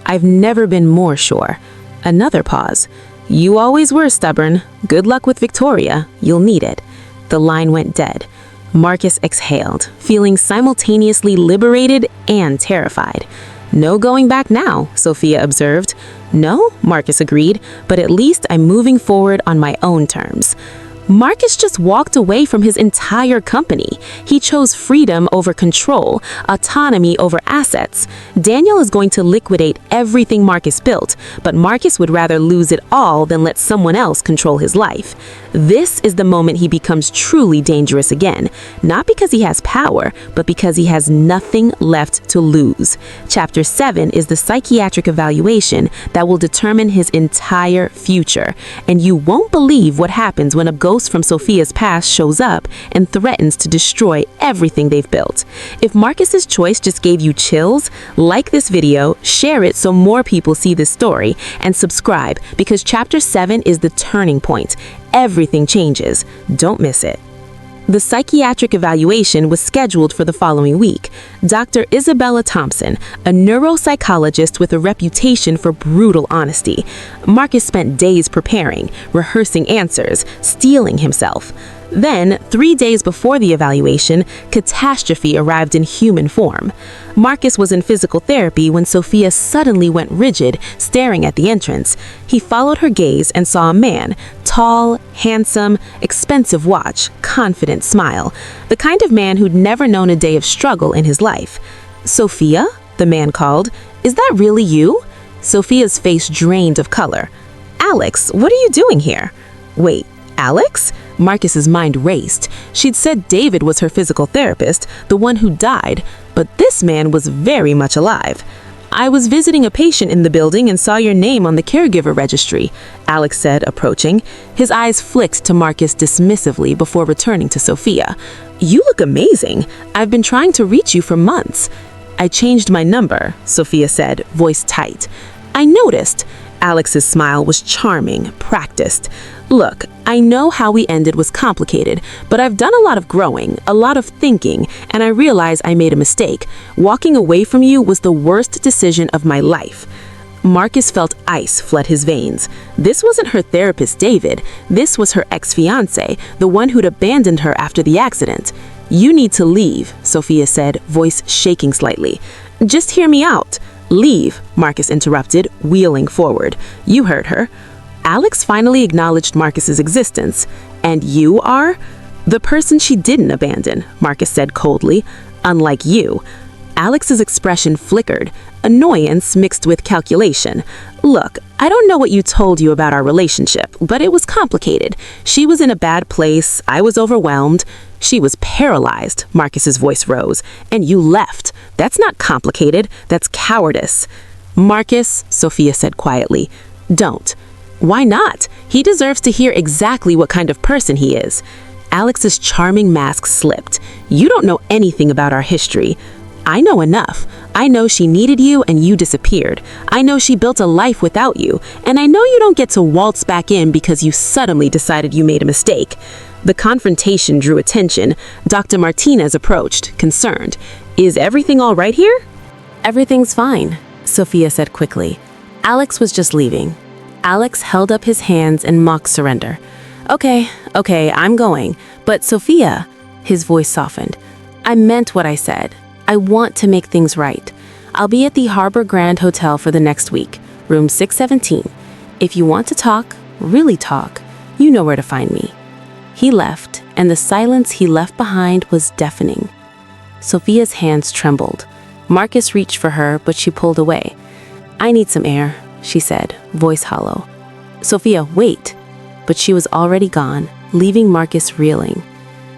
I've never been more sure. Another pause. You always were stubborn. Good luck with Victoria. You'll need it. The line went dead. Marcus exhaled, feeling simultaneously liberated and terrified. No going back now, Sophia observed. No, Marcus agreed, but at least I'm moving forward on my own terms. Marcus just walked away from his entire company. He chose freedom over control, autonomy over assets. Daniel is going to liquidate everything Marcus built, but Marcus would rather lose it all than let someone else control his life. This is the moment he becomes truly dangerous again, not because he has power, but because he has nothing left to lose. Chapter 7 is the psychiatric evaluation that will determine his entire future, and you won't believe what happens when a ghost from Sophia's past shows up and threatens to destroy everything they've built. If Marcus's choice just gave you chills, like this video, share it so more people see this story, and subscribe because Chapter 7 is the turning point. Everything changes. Don't miss it. The psychiatric evaluation was scheduled for the following week. Dr. Isabella Thompson, a neuropsychologist with a reputation for brutal honesty. Marcus spent days preparing, rehearsing answers, steeling himself. Then, 3 days before the evaluation, catastrophe arrived in human form. Marcus was in physical therapy when Sophia suddenly went rigid, staring at the entrance. He followed her gaze and saw a man, tall, handsome, expensive watch, confident smile. The kind of man who'd never known a day of struggle in his life. Sophia? The man called. Is that really you? Sophia's face drained of color. Alex, what are you doing here? Wait, Alex? Marcus's mind raced. She'd said David was her physical therapist, the one who died, but this man was very much alive. I was visiting a patient in the building and saw your name on the caregiver registry, Alex said, approaching. His eyes flicked to Marcus dismissively before returning to Sophia. You look amazing. I've been trying to reach you for months. I changed my number, Sophia said, voice tight. I noticed. Alex's smile was charming, practiced. Look, I know how we ended was complicated, but I've done a lot of growing, a lot of thinking, and I realize I made a mistake. Walking away from you was the worst decision of my life. Marcus felt ice flood his veins. This wasn't her therapist, David. This was her ex-fiancé, the one who'd abandoned her after the accident. You need to leave, Sophia said, voice shaking slightly. Just hear me out. Leave, Marcus interrupted, wheeling forward. You heard her. Alex finally acknowledged Marcus's existence. And you are? The person she didn't abandon, Marcus said coldly. Unlike you. Alex's expression flickered, annoyance mixed with calculation. Look, I don't know what you told you about our relationship, but it was complicated. She was in a bad place, I was overwhelmed. She was paralyzed, Marcus's voice rose, and you left. That's not complicated, that's cowardice. Marcus, Sophia said quietly, don't. Why not? He deserves to hear exactly what kind of person he is. Alex's charming mask slipped. You don't know anything about our history. I know enough. I know she needed you and you disappeared. I know she built a life without you. And I know you don't get to waltz back in because you suddenly decided you made a mistake. The confrontation drew attention. Dr. Martinez approached, concerned. Is everything all right here? Everything's fine, Sophia said quickly. Alex was just leaving. Alex held up his hands in mock surrender. Okay, I'm going. But Sophia, his voice softened. I meant what I said. I want to make things right. I'll be at the Harbor Grand Hotel for the next week, room 617. If you want to talk, really talk, you know where to find me." He left, and the silence he left behind was deafening. Sophia's hands trembled. Marcus reached for her, but she pulled away. "I need some air," she said, voice hollow. "Sophia, wait." But she was already gone, leaving Marcus reeling.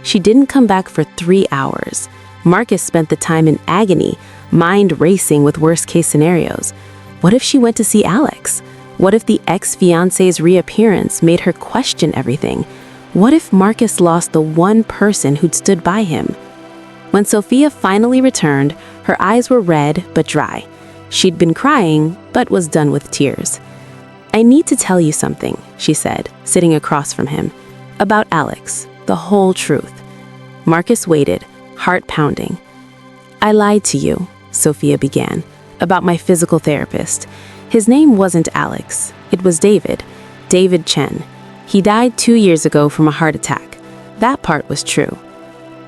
She didn't come back for 3 hours. Marcus spent the time in agony, mind racing with worst-case scenarios. What if she went to see Alex? What if the ex-fiancé's reappearance made her question everything? What if Marcus lost the one person who'd stood by him? When Sophia finally returned, her eyes were red but dry. She'd been crying, but was done with tears. "I need to tell you something," she said, sitting across from him. "About Alex, the whole truth." Marcus waited, heart pounding. "I lied to you," Sophia began, "about my physical therapist. His name wasn't Alex. It was David Chen. He died 2 years ago from a heart attack. That part was true."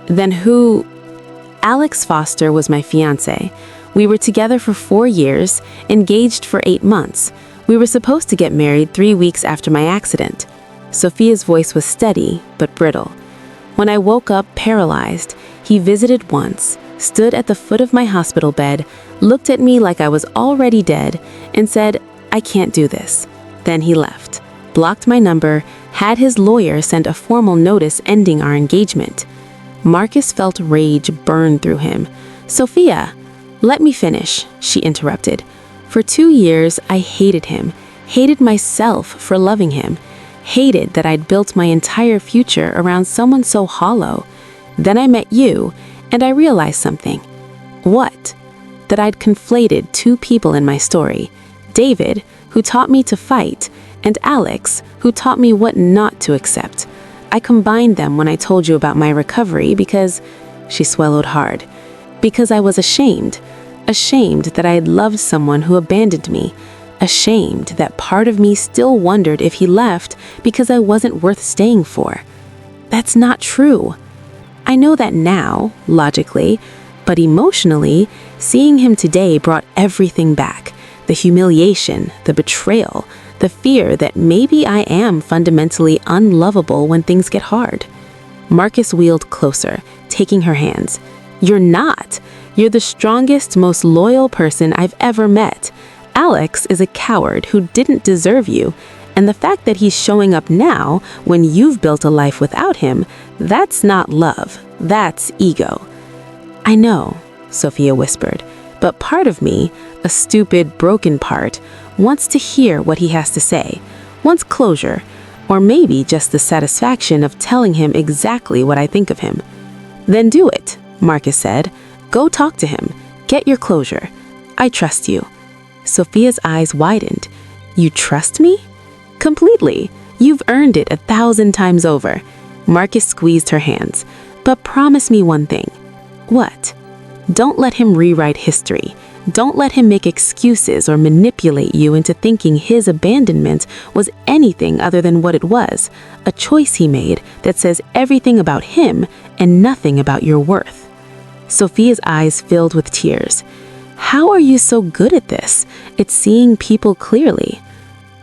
"Then who—" "Alex Foster was my fiancé. We were together for 4 years, engaged for 8 months. We were supposed to get married 3 weeks after my accident." Sophia's voice was steady, but brittle. "When I woke up paralyzed, he visited once, stood at the foot of my hospital bed, looked at me like I was already dead, and said, 'I can't do this.' Then he left, blocked my number, had his lawyer send a formal notice ending our engagement." Marcus felt rage burn through him. "Sophia, let me finish," she interrupted. "For 2 years, I hated him, hated myself for loving him, hated that I'd built my entire future around someone so hollow. Then I met you, and I realized something." "What?" "That I'd conflated 2 people in my story. David, who taught me to fight, and Alex, who taught me what not to accept. I combined them when I told you about my recovery because," she swallowed hard, "because I was ashamed. Ashamed that I had loved someone who abandoned me. Ashamed that part of me still wondered if he left because I wasn't worth staying for. That's not true. I know that now, logically, but emotionally, seeing him today brought everything back. The humiliation, the betrayal, the fear that maybe I am fundamentally unlovable when things get hard." Marcus wheeled closer, taking her hands. "You're not. You're the strongest, most loyal person I've ever met. Alex is a coward who didn't deserve you, and the fact that he's showing up now when you've built a life without him, that's not love, that's ego." "I know," Sophia whispered, "but part of me, a stupid, broken part, wants to hear what he has to say, wants closure, or maybe just the satisfaction of telling him exactly what I think of him." "Then do it," Marcus said. "Go talk to him. Get your closure. I trust you." Sophia's eyes widened. "You trust me?" "Completely. You've earned it 1,000 times over." Marcus squeezed her hands. "But promise me one thing." "What?" "Don't let him rewrite history. Don't let him make excuses or manipulate you into thinking his abandonment was anything other than what it was, a choice he made that says everything about him and nothing about your worth." Sophia's eyes filled with tears. "How are you so good at this? It's seeing people clearly."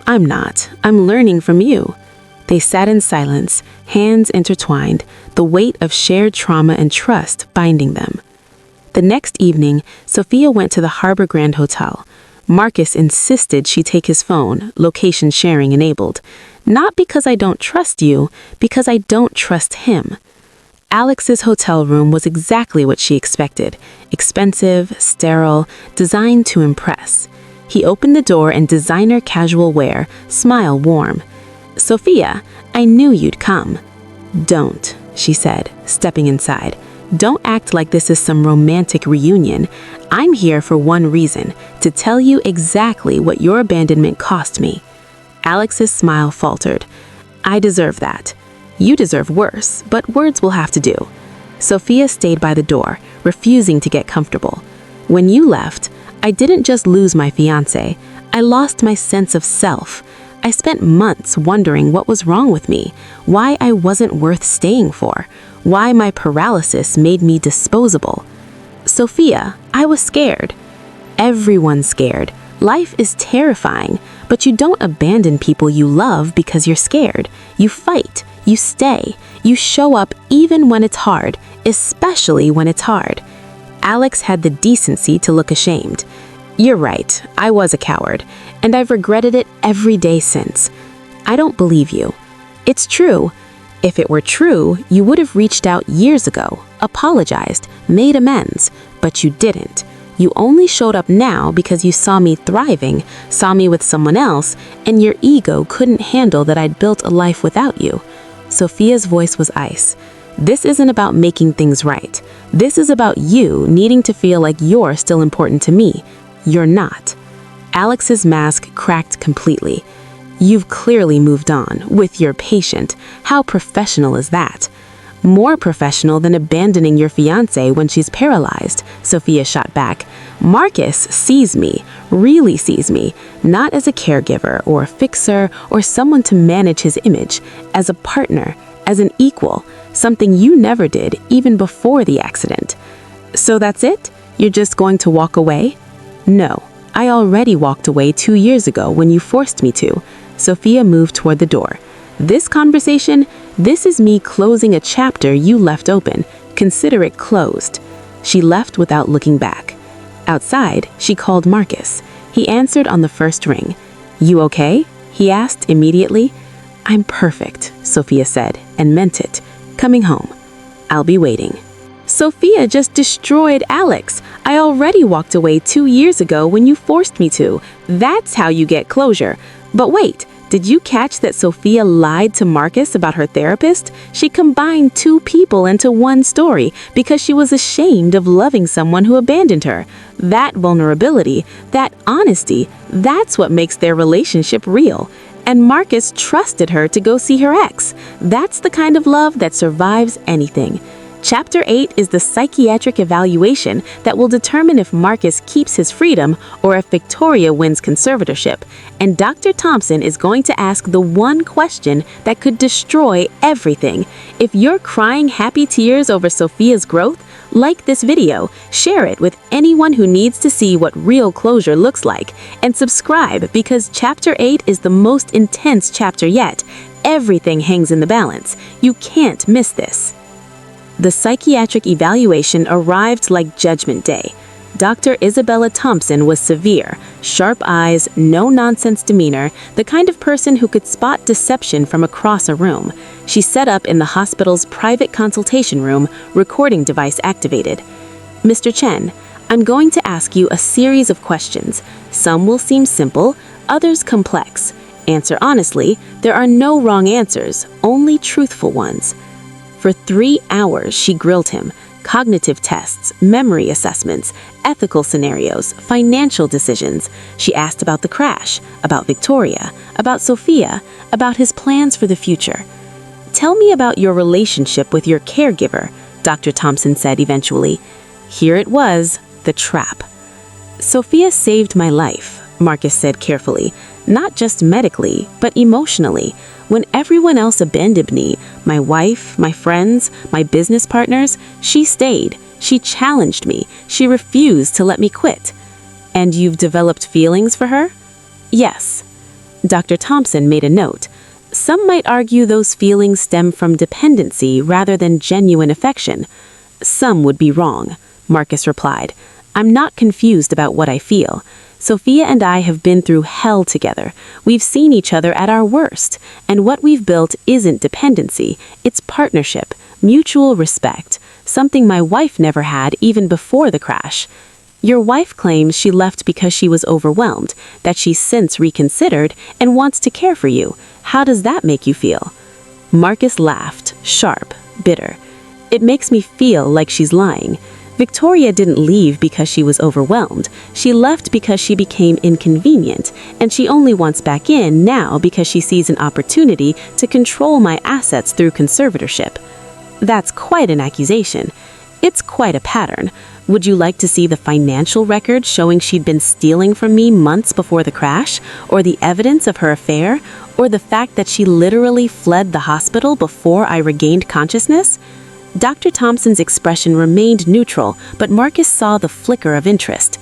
"I'm not. I'm learning from you." They sat in silence, hands intertwined, the weight of shared trauma and trust binding them. The next evening, Sophia went to the Harbor Grand Hotel. Marcus insisted she take his phone, location sharing enabled. "Not because I don't trust you, because I don't trust him." Alex's hotel room was exactly what she expected. Expensive, sterile, designed to impress. He opened the door in designer casual wear, smile warm. "Sophia, I knew you'd come." "Don't," she said, stepping inside. "Don't act like this is some romantic reunion. I'm here for one reason, to tell you exactly what your abandonment cost me." Alex's smile faltered. "I deserve that. You deserve worse, but words will have to do." Sophia stayed by the door, refusing to get comfortable. "When you left, I didn't just lose my fiancé. I lost my sense of self. I spent months wondering what was wrong with me, why I wasn't worth staying for, why my paralysis made me disposable. Sophia, I was scared." Everyone's scared. Life is terrifying, but you don't abandon people you love because you're scared. You fight, you stay, you show up even when it's hard, especially when it's hard. Alex had the decency to look ashamed. You're right, I was a coward, and I've regretted it every day since. I don't believe you. It's true. If it were true, you would have reached out years ago, apologized, made amends, but you didn't. You only showed up now because you saw me thriving, saw me with someone else, and your ego couldn't handle that I'd built a life without you. Sophia's voice was ice. This isn't about making things right. This is about you needing to feel like you're still important to me. You're not. Alex's mask cracked completely. You've clearly moved on, with your patient. How professional is that? More professional than abandoning your fiancé when she's paralyzed, Sophia shot back. Marcus sees me, really sees me, not as a caregiver or a fixer or someone to manage his image, as a partner, as an equal, something you never did even before the accident. So that's it? You're just going to walk away? No, I already walked away 2 years ago when you forced me to. Sophia moved toward the door. This conversation, this is me closing a chapter you left open. Consider it closed. She left without looking back. Outside, she called Marcus. He answered on the first ring. You okay? He asked immediately. I'm perfect, Sophia said, and meant it. Coming home. I'll be waiting. Sophia just destroyed Alex. I already walked away 2 years ago when you forced me to. That's how you get closure. But wait, did you catch that Sophia lied to Marcus about her therapist? She combined 2 people into one story because she was ashamed of loving someone who abandoned her. That vulnerability, that honesty, that's what makes their relationship real. And Marcus trusted her to go see her ex. That's the kind of love that survives anything. Chapter 8 is the psychiatric evaluation that will determine if Marcus keeps his freedom or if Victoria wins conservatorship. And Dr. Thompson is going to ask the one question that could destroy everything. If you're crying happy tears over Sophia's growth, like this video, share it with anyone who needs to see what real closure looks like, and subscribe because Chapter 8 is the most intense chapter yet. Everything hangs in the balance. You can't miss this. The psychiatric evaluation arrived like Judgment Day. Dr. Isabella Thompson was severe, sharp eyes, no-nonsense demeanor, the kind of person who could spot deception from across a room. She set up in the hospital's private consultation room, recording device activated. Mr. Chen, I'm going to ask you a series of questions. Some will seem simple, others complex. Answer honestly. There are no wrong answers, only truthful ones. For 3 hours, she grilled him. Cognitive tests, memory assessments, ethical scenarios, financial decisions. She asked about the crash, about Victoria, about Sophia, about his plans for the future. Tell me about your relationship with your caregiver, Dr. Thompson said eventually. Here it was, the trap. Sophia saved my life, Marcus said carefully, not just medically, but emotionally. When everyone else abandoned me, my wife, my friends, my business partners, she stayed. She challenged me. She refused to let me quit. And you've developed feelings for her? Yes. Dr. Thompson made a note. Some might argue those feelings stem from dependency rather than genuine affection. Some would be wrong, Marcus replied. I'm not confused about what I feel. Sophia and I have been through hell together. We've seen each other at our worst. And what we've built isn't dependency. It's partnership, mutual respect, something my wife never had even before the crash. Your wife claims she left because she was overwhelmed, that she's since reconsidered and wants to care for you. How does that make you feel? Marcus laughed, sharp, bitter. It makes me feel like she's lying. Victoria didn't leave because she was overwhelmed. She left because she became inconvenient, and she only wants back in now because she sees an opportunity to control my assets through conservatorship. That's quite an accusation. It's quite a pattern. Would you like to see the financial record showing she'd been stealing from me months before the crash, or the evidence of her affair, or the fact that she literally fled the hospital before I regained consciousness? Dr. Thompson's expression remained neutral, but Marcus saw the flicker of interest.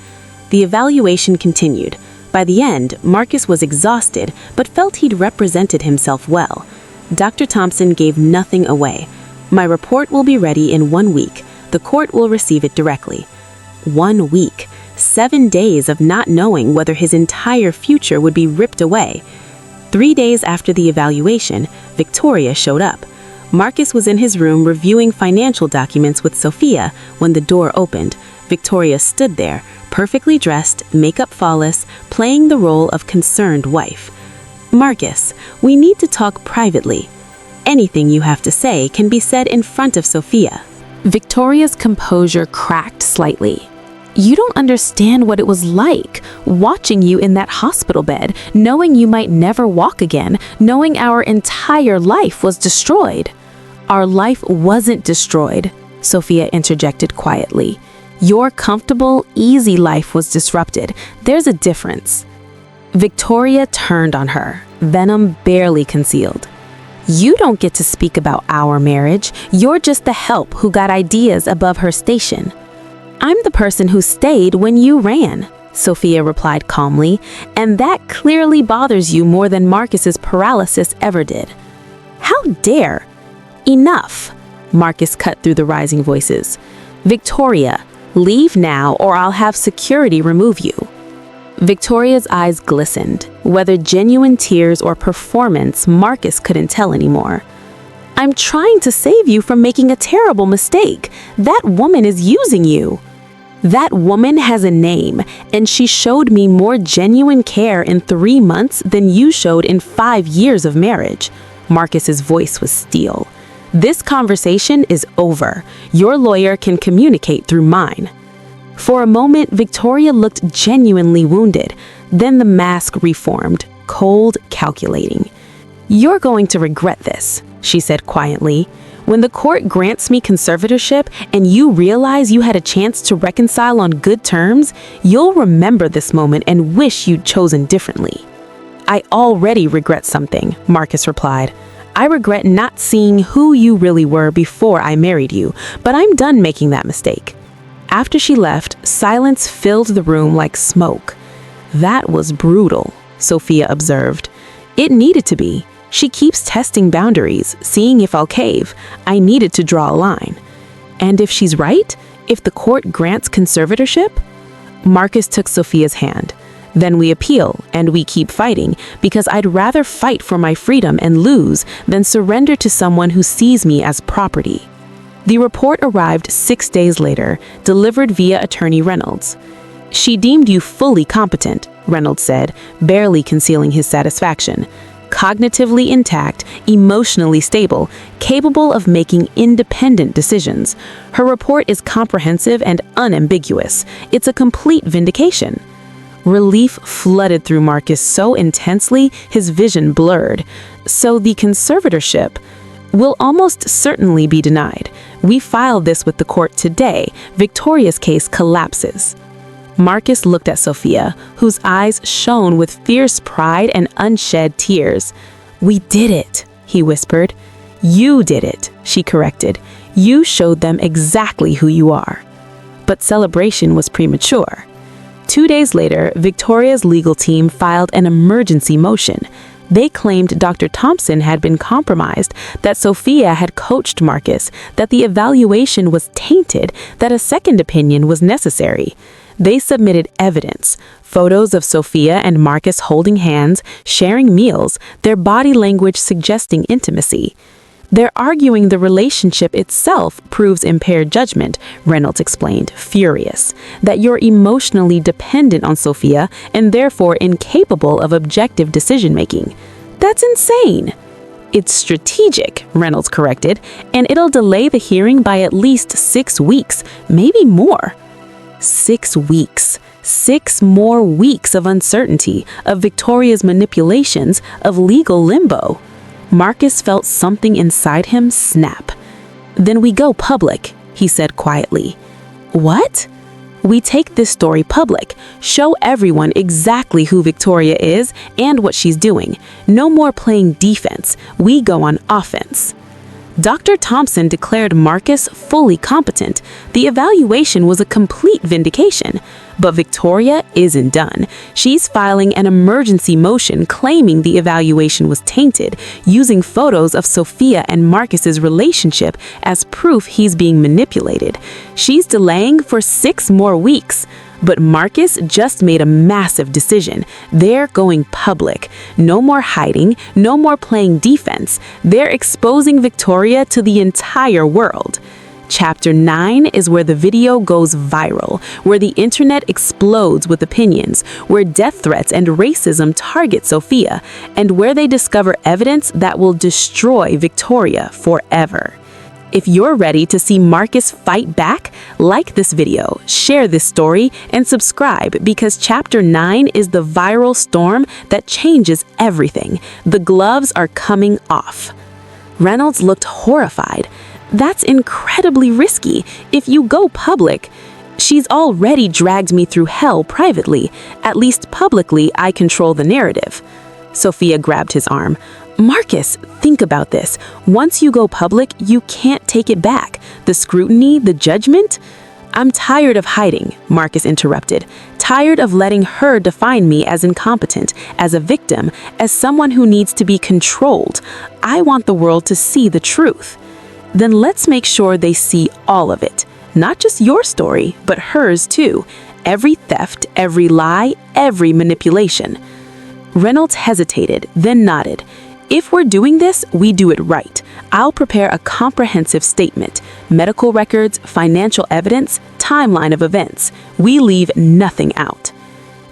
The evaluation continued. By the end, Marcus was exhausted, but felt he'd represented himself well. Dr. Thompson gave nothing away. My report will be ready in 1 week. The court will receive it directly. 1 week. 7 days of not knowing whether his entire future would be ripped away. 3 days after the evaluation, Victoria showed up. Marcus was in his room reviewing financial documents with Sophia when the door opened. Victoria stood there, perfectly dressed, makeup flawless, playing the role of concerned wife. "Marcus, we need to talk privately. Anything you have to say can be said in front of Sophia." Victoria's composure cracked slightly. "You don't understand what it was like, watching you in that hospital bed, knowing you might never walk again, knowing our entire life was destroyed." "Our life wasn't destroyed," Sophia interjected quietly. "Your comfortable, easy life was disrupted. There's a difference." Victoria turned on her, venom barely concealed. "You don't get to speak about our marriage. You're just the help who got ideas above her station." "I'm the person who stayed when you ran," Sophia replied calmly, "and that clearly bothers you more than Marcus's paralysis ever did." "How dare!" "Enough," Marcus cut through the rising voices. "Victoria, leave now or I'll have security remove you." Victoria's eyes glistened. Whether genuine tears or performance, Marcus couldn't tell anymore. "I'm trying to save you from making a terrible mistake. That woman is using you." "That woman has a name, and she showed me more genuine care in 3 months than you showed in 5 years of marriage." Marcus's voice was steel. "This conversation is over. Your lawyer can communicate through mine." For a moment, Victoria looked genuinely wounded. Then the mask reformed, cold, calculating. "You're going to regret this," she said quietly. "When the court grants me conservatorship and you realize you had a chance to reconcile on good terms, you'll remember this moment and wish you'd chosen differently." "I already regret something," Marcus replied. "I regret not seeing who you really were before I married you, but I'm done making that mistake." After she left, silence filled the room like smoke. "That was brutal," Sophia observed. "It needed to be. She keeps testing boundaries, seeing if I'll cave. I needed to draw a line." "And if she's right? If the court grants conservatorship?" Marcus took Sophia's hand. "Then we appeal, and we keep fighting, because I'd rather fight for my freedom and lose than surrender to someone who sees me as property." The report arrived 6 days later, delivered via Attorney Reynolds. "She deemed you fully competent," Reynolds said, barely concealing his satisfaction. "Cognitively intact, emotionally stable, capable of making independent decisions. Her report is comprehensive and unambiguous. It's a complete vindication." Relief flooded through Marcus so intensely his vision blurred. "So the conservatorship will almost certainly be denied. We filed this with the court today. Victoria's case collapses." Marcus looked at Sophia, whose eyes shone with fierce pride and unshed tears. "We did it," he whispered. "You did it," she corrected. "You showed them exactly who you are." But celebration was premature. 2 days later, Victoria's legal team filed an emergency motion. They claimed Dr. Thompson had been compromised, that Sophia had coached Marcus, that the evaluation was tainted, that a second opinion was necessary. They submitted evidence, photos of Sophia and Marcus holding hands, sharing meals, their body language suggesting intimacy. "They're arguing the relationship itself proves impaired judgment," Reynolds explained, furious, "that you're emotionally dependent on Sophia and therefore incapable of objective decision-making. That's insane." "It's strategic," Reynolds corrected, "and it'll delay the hearing by at least 6 weeks, maybe more." 6 weeks. 6 more weeks of uncertainty, of Victoria's manipulations, of legal limbo. Marcus felt something inside him snap. "Then we go public," he said quietly. "What?" "We take this story public, show everyone exactly who Victoria is and what she's doing. No more playing defense. We go on offense." Dr. Thompson declared Marcus fully competent. The evaluation was a complete vindication. But Victoria isn't done. She's filing an emergency motion claiming the evaluation was tainted, using photos of Sophia and Marcus's relationship as proof he's being manipulated. She's delaying for 6 more weeks. But Marcus just made a massive decision. They're going public. No more hiding, no more playing defense. They're exposing Victoria to the entire world. Chapter 9 is where the video goes viral, where the internet explodes with opinions, where death threats and racism target Sophia, and where they discover evidence that will destroy Victoria forever. If you're ready to see Marcus fight back, like this video, share this story, and subscribe because Chapter 9 is the viral storm that changes everything. The gloves are coming off. Reynolds looked horrified. That's incredibly risky. If you go public, she's already dragged me through hell privately. At least publicly, I control the narrative. Sophia grabbed his arm. Marcus, think about this. Once you go public, you can't take it back. The scrutiny, the judgment. I'm tired of hiding, Marcus interrupted. Tired of letting her define me as incompetent, as a victim, as someone who needs to be controlled. I want the world to see the truth. Then let's make sure they see all of it. Not just your story, but hers too. Every theft, every lie, every manipulation. Reynolds hesitated, then nodded. If we're doing this, we do it right. I'll prepare a comprehensive statement, medical records, financial evidence, timeline of events. We leave nothing out.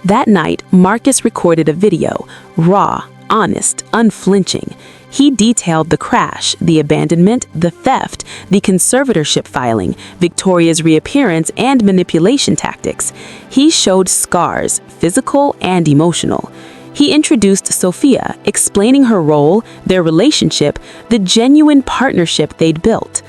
That night, Marcus recorded a video, raw, honest, unflinching. He detailed the crash, the abandonment, the theft, the conservatorship filing, Victoria's reappearance, and manipulation tactics. He showed scars, physical and emotional. He introduced Sophia, explaining her role, their relationship, the genuine partnership they'd built.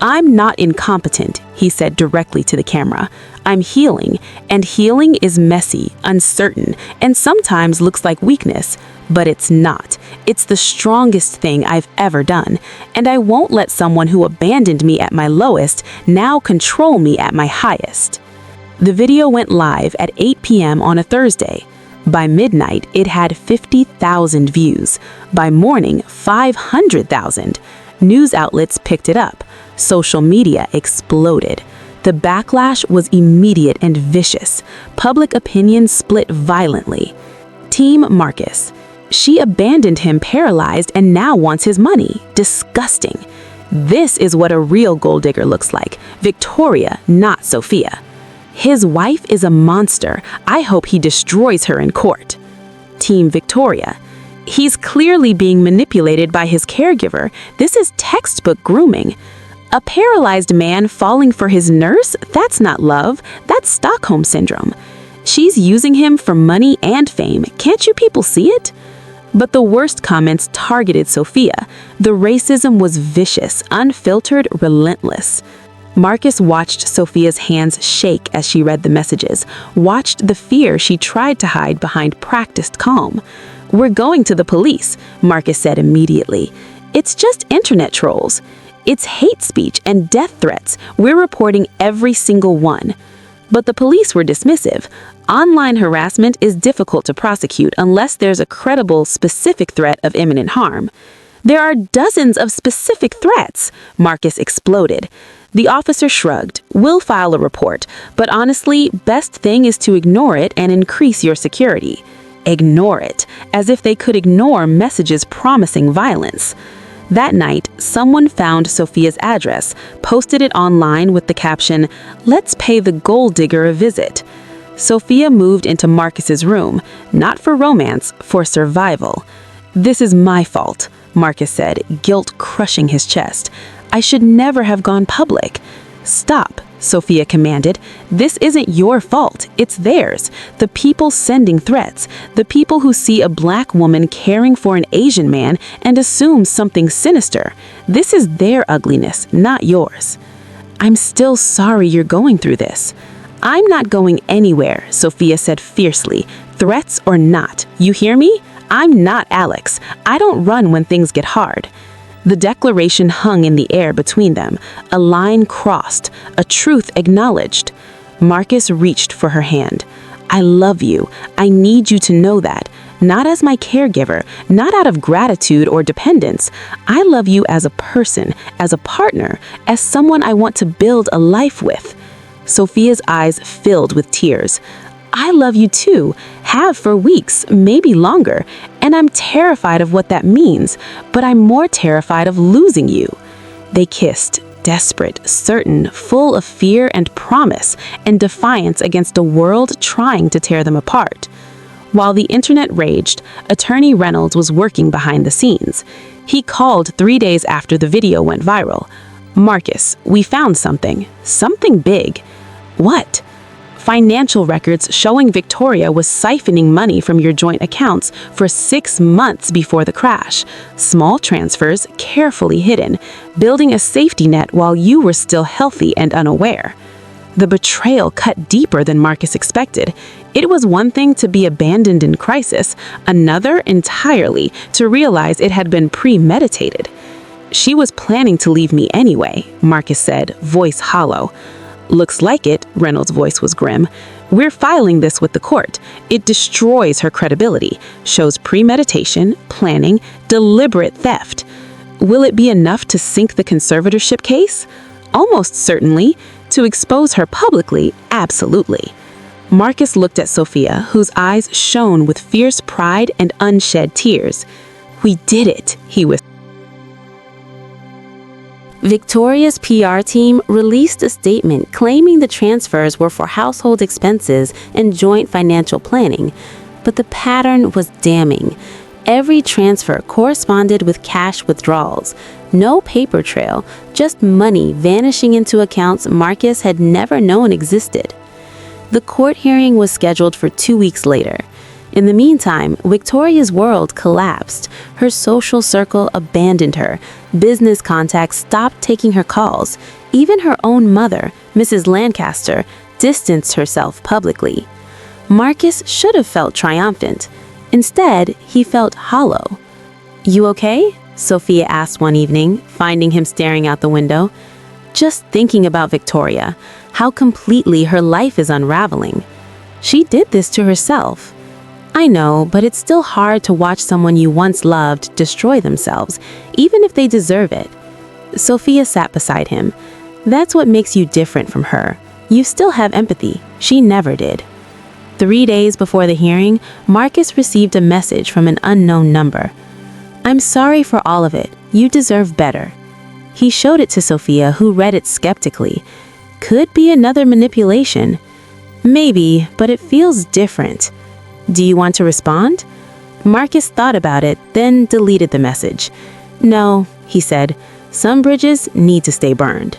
I'm not incompetent, he said directly to the camera. I'm healing, and healing is messy, uncertain, and sometimes looks like weakness, but it's not. It's the strongest thing I've ever done, and I won't let someone who abandoned me at my lowest now control me at my highest. The video went live at 8 p.m. on a Thursday. By midnight, it had 50,000 views. By morning, 500,000. News outlets picked it up. Social media exploded. The backlash was immediate and vicious. Public opinion split violently. Team Marcus. She abandoned him paralyzed and now wants his money. Disgusting. This is what a real gold digger looks like. Victoria, not Sophia. His wife is a monster. I hope he destroys her in court. Team Victoria. He's clearly being manipulated by his caregiver. This is textbook grooming. A paralyzed man falling for his nurse? That's not love. That's Stockholm Syndrome. She's using him for money and fame. Can't you people see it? But the worst comments targeted Sophia. The racism was vicious, unfiltered, relentless. Marcus watched Sophia's hands shake as she read the messages, watched the fear she tried to hide behind practiced calm. We're going to the police, Marcus said immediately. It's just internet trolls. It's hate speech and death threats. We're reporting every single one. But the police were dismissive. Online harassment is difficult to prosecute unless there's a credible, specific threat of imminent harm. There are dozens of specific threats, Marcus exploded. The officer shrugged. We'll file a report, but honestly, best thing is to ignore it and increase your security. Ignore it, as if they could ignore messages promising violence. That night, someone found Sophia's address, posted it online with the caption, "Let's pay the gold digger a visit." Sophia moved into Marcus's room, not for romance, for survival. "This is my fault," Marcus said, guilt crushing his chest. "I should never have gone public." "Stop," Sophia commanded. "This isn't your fault, it's theirs. The people sending threats, the people who see a black woman caring for an Asian man and assume something sinister. This is their ugliness, not yours." "I'm still sorry you're going through this." "I'm not going anywhere," Sophia said fiercely. "Threats or not, you hear me? I'm not Alex. I don't run when things get hard." The declaration hung in the air between them, a line crossed, a truth acknowledged. Marcus reached for her hand. "I love you. I need you to know that. Not as my caregiver, not out of gratitude or dependence. I love you as a person, as a partner, as someone I want to build a life with." Sophia's eyes filled with tears. "I love you too, have for weeks, maybe longer, and I'm terrified of what that means, but I'm more terrified of losing you." They kissed, desperate, certain, full of fear and promise, and defiance against a world trying to tear them apart. While the internet raged, Attorney Reynolds was working behind the scenes. He called 3 days after the video went viral. "Marcus, we found something. Something big." "What?" "Financial records showing Victoria was siphoning money from your joint accounts for 6 months before the crash. Small transfers, carefully hidden, building a safety net while you were still healthy and unaware." The betrayal cut deeper than Marcus expected. It was one thing to be abandoned in crisis, another entirely to realize it had been premeditated. "She was planning to leave me anyway," Marcus said, voice hollow. "Looks like it," Reynolds' voice was grim. "We're filing this with the court. It destroys her credibility, shows premeditation, planning, deliberate theft. Will it be enough to sink the conservatorship case? Almost certainly. To expose her publicly, absolutely." Marcus looked at Sophia, whose eyes shone with fierce pride and unshed tears. "We did it," he whispered. Victoria's PR team released a statement claiming the transfers were for household expenses and joint financial planning, but the pattern was damning. Every transfer corresponded with cash withdrawals. No paper trail, just money vanishing into accounts Marcus had never known existed. The court hearing was scheduled for 2 weeks later. In the meantime, Victoria's world collapsed. Her social circle abandoned her. Business contacts stopped taking her calls. Even her own mother, Mrs. Lancaster, distanced herself publicly. Marcus should have felt triumphant. Instead, he felt hollow. "You okay?" Sophia asked one evening, finding him staring out the window. "Just thinking about Victoria, how completely her life is unraveling. She did this to herself." "I know, but it's still hard to watch someone you once loved destroy themselves, even if they deserve it." Sophia sat beside him. "That's what makes you different from her. You still have empathy. She never did." 3 days before the hearing, Marcus received a message from an unknown number. "I'm sorry for all of it. You deserve better." He showed it to Sophia, who read it skeptically. Could be another manipulation. Maybe, but it feels different. "Do you want to respond?" Marcus thought about it, then deleted the message. "No," he said. "Some bridges need to stay burned."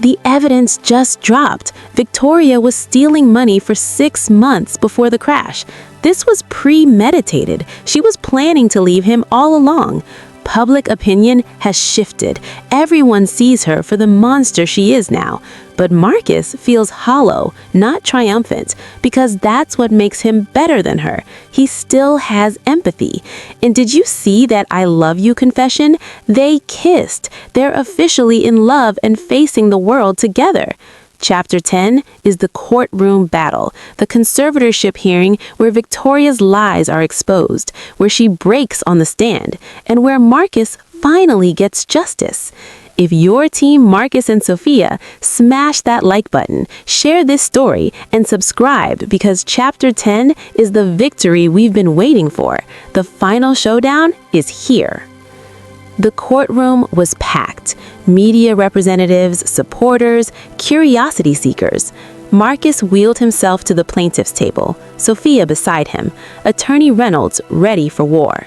The evidence just dropped. Victoria was stealing money for 6 months before the crash. This was premeditated. She was planning to leave him all along. Public opinion has shifted. Everyone sees her for the monster she is now. But Marcus feels hollow, not triumphant, because that's what makes him better than her. He still has empathy. And did you see that "I love you" confession? They kissed. They're officially in love and facing the world together. Chapter 10 is the courtroom battle, the conservatorship hearing where Victoria's lies are exposed, where she breaks on the stand, and where Marcus finally gets justice. If you're Team Marcus and Sophia, smash that like button, share this story, and subscribe because Chapter 10 is the victory we've been waiting for. The final showdown is here. The courtroom was packed. Media representatives, supporters, curiosity seekers. Marcus wheeled himself to the plaintiff's table, Sophia beside him, Attorney Reynolds ready for war.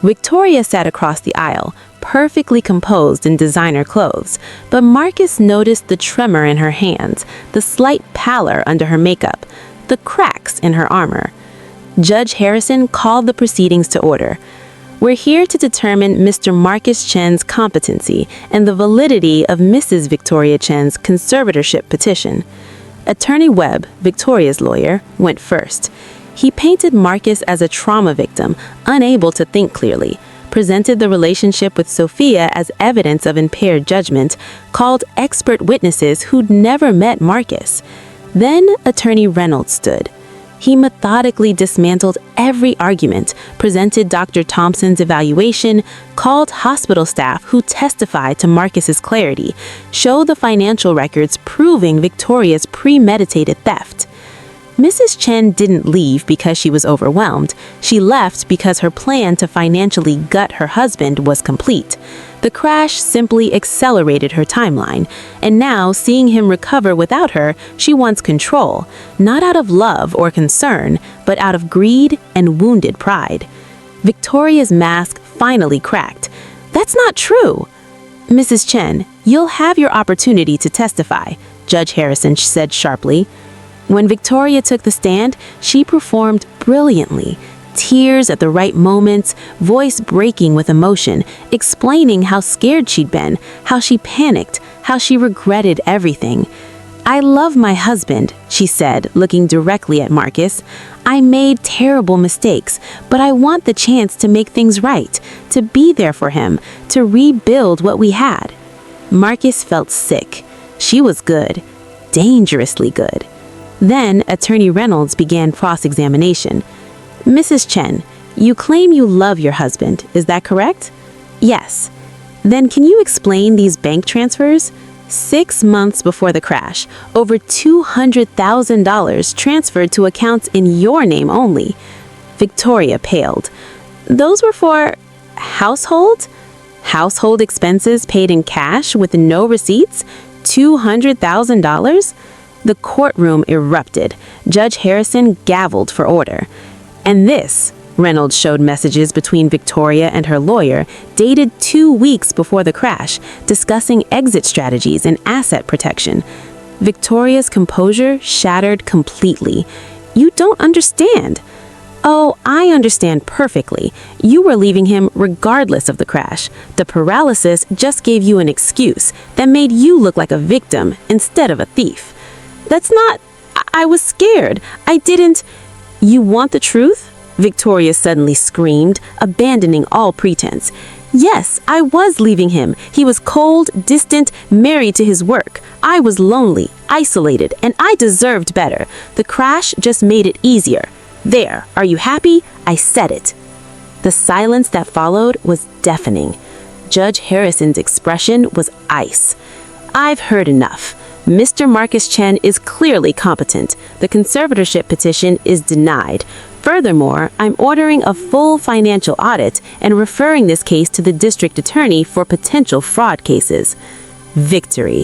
Victoria sat across the aisle, perfectly composed in designer clothes, but Marcus noticed the tremor in her hands, the slight pallor under her makeup, the cracks in her armor. Judge Harrison called the proceedings to order. "We're here to determine Mr. Marcus Chen's competency and the validity of Mrs. Victoria Chen's conservatorship petition." Attorney Webb, Victoria's lawyer, went first. He painted Marcus as a trauma victim, unable to think clearly. presented the relationship with Sophia as evidence of impaired judgment, called expert witnesses who'd never met Marcus. Then Attorney Reynolds stood. He methodically dismantled every argument, presented Dr. Thompson's evaluation, called hospital staff who testified to Marcus's clarity, showed the financial records proving Victoria's premeditated theft. Mrs. Chen didn't leave because she was overwhelmed. She left because her plan to financially gut her husband was complete. The crash simply accelerated her timeline, and now, seeing him recover without her, she wants control, not out of love or concern, but out of greed and wounded pride. Victoria's mask finally cracked. "That's not true." "Mrs. Chen, you'll have your opportunity to testify," Judge Harrison said sharply. When Victoria took the stand, she performed brilliantly. Tears at the right moments, voice breaking with emotion, explaining how scared she'd been, how she panicked, how she regretted everything. "I love my husband," she said, looking directly at Marcus. "I made terrible mistakes, but I want the chance to make things right, to be there for him, to rebuild what we had." Marcus felt sick. She was good, dangerously good. Then Attorney Reynolds began cross-examination. "Mrs. Chen, you claim you love your husband, is that correct?" "Yes." "Then can you explain these bank transfers?" 6 months before the crash, over $200,000 transferred to accounts in your name only. Victoria paled. "Those were for household? Household expenses paid in cash with no receipts? $200,000? The courtroom erupted. Judge Harrison gavelled for order. "And this," Reynolds showed messages between Victoria and her lawyer, dated 2 weeks before the crash, discussing exit strategies and asset protection. Victoria's composure shattered completely. "You don't understand." "Oh, I understand perfectly. You were leaving him regardless of the crash. The paralysis just gave you an excuse that made you look like a victim instead of a thief." "That's not... I was scared. I didn't..." "You want the truth?" Victoria suddenly screamed, abandoning all pretense. "Yes, I was leaving him. He was cold, distant, married to his work. I was lonely, isolated, and I deserved better. The crash just made it easier. There, are you happy? I said it." The silence that followed was deafening. Judge Harrison's expression was ice. "I've heard enough. Mr. Marcus Chen is clearly competent. The conservatorship petition is denied. Furthermore, I'm ordering a full financial audit and referring this case to the district attorney for potential fraud cases." Victory.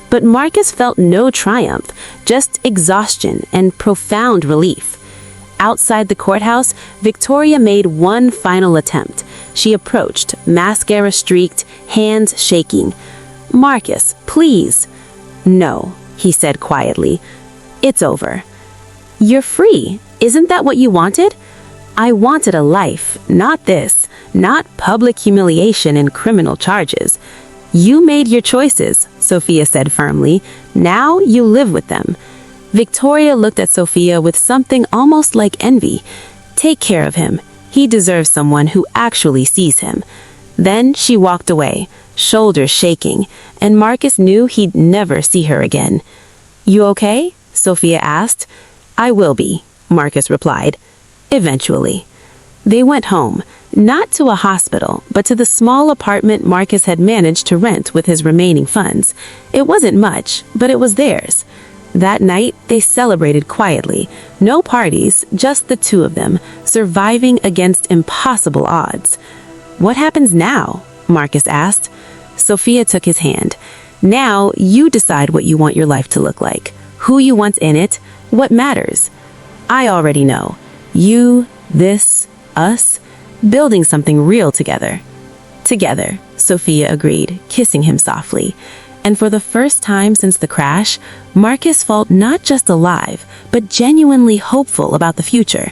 But Marcus felt no triumph, just exhaustion and profound relief. Outside the courthouse, Victoria made one final attempt. She approached, mascara streaked, hands shaking. "Marcus, please." "No," he said quietly. "It's over." "You're free. Isn't that what you wanted?" "I wanted a life, not this, not public humiliation and criminal charges." "You made your choices," Sophia said firmly. "Now you live with them." Victoria looked at Sophia with something almost like envy. "Take care of him. He deserves someone who actually sees him." Then she walked away, shoulders shaking, and Marcus knew he'd never see her again. "You okay?" Sophia asked. "I will be," Marcus replied. "Eventually." They went home, not to a hospital, but to the small apartment Marcus had managed to rent with his remaining funds. It wasn't much, but it was theirs. That night, they celebrated quietly. No parties, just the two of them, surviving against impossible odds. "What happens now?" Marcus asked. Sophia took his hand. "Now you decide what you want your life to look like, who you want in it, what matters. I already know. You, this, us, building something real together." "Together," Sophia agreed, kissing him softly. And for the first time since the crash, Marcus felt not just alive, but genuinely hopeful about the future.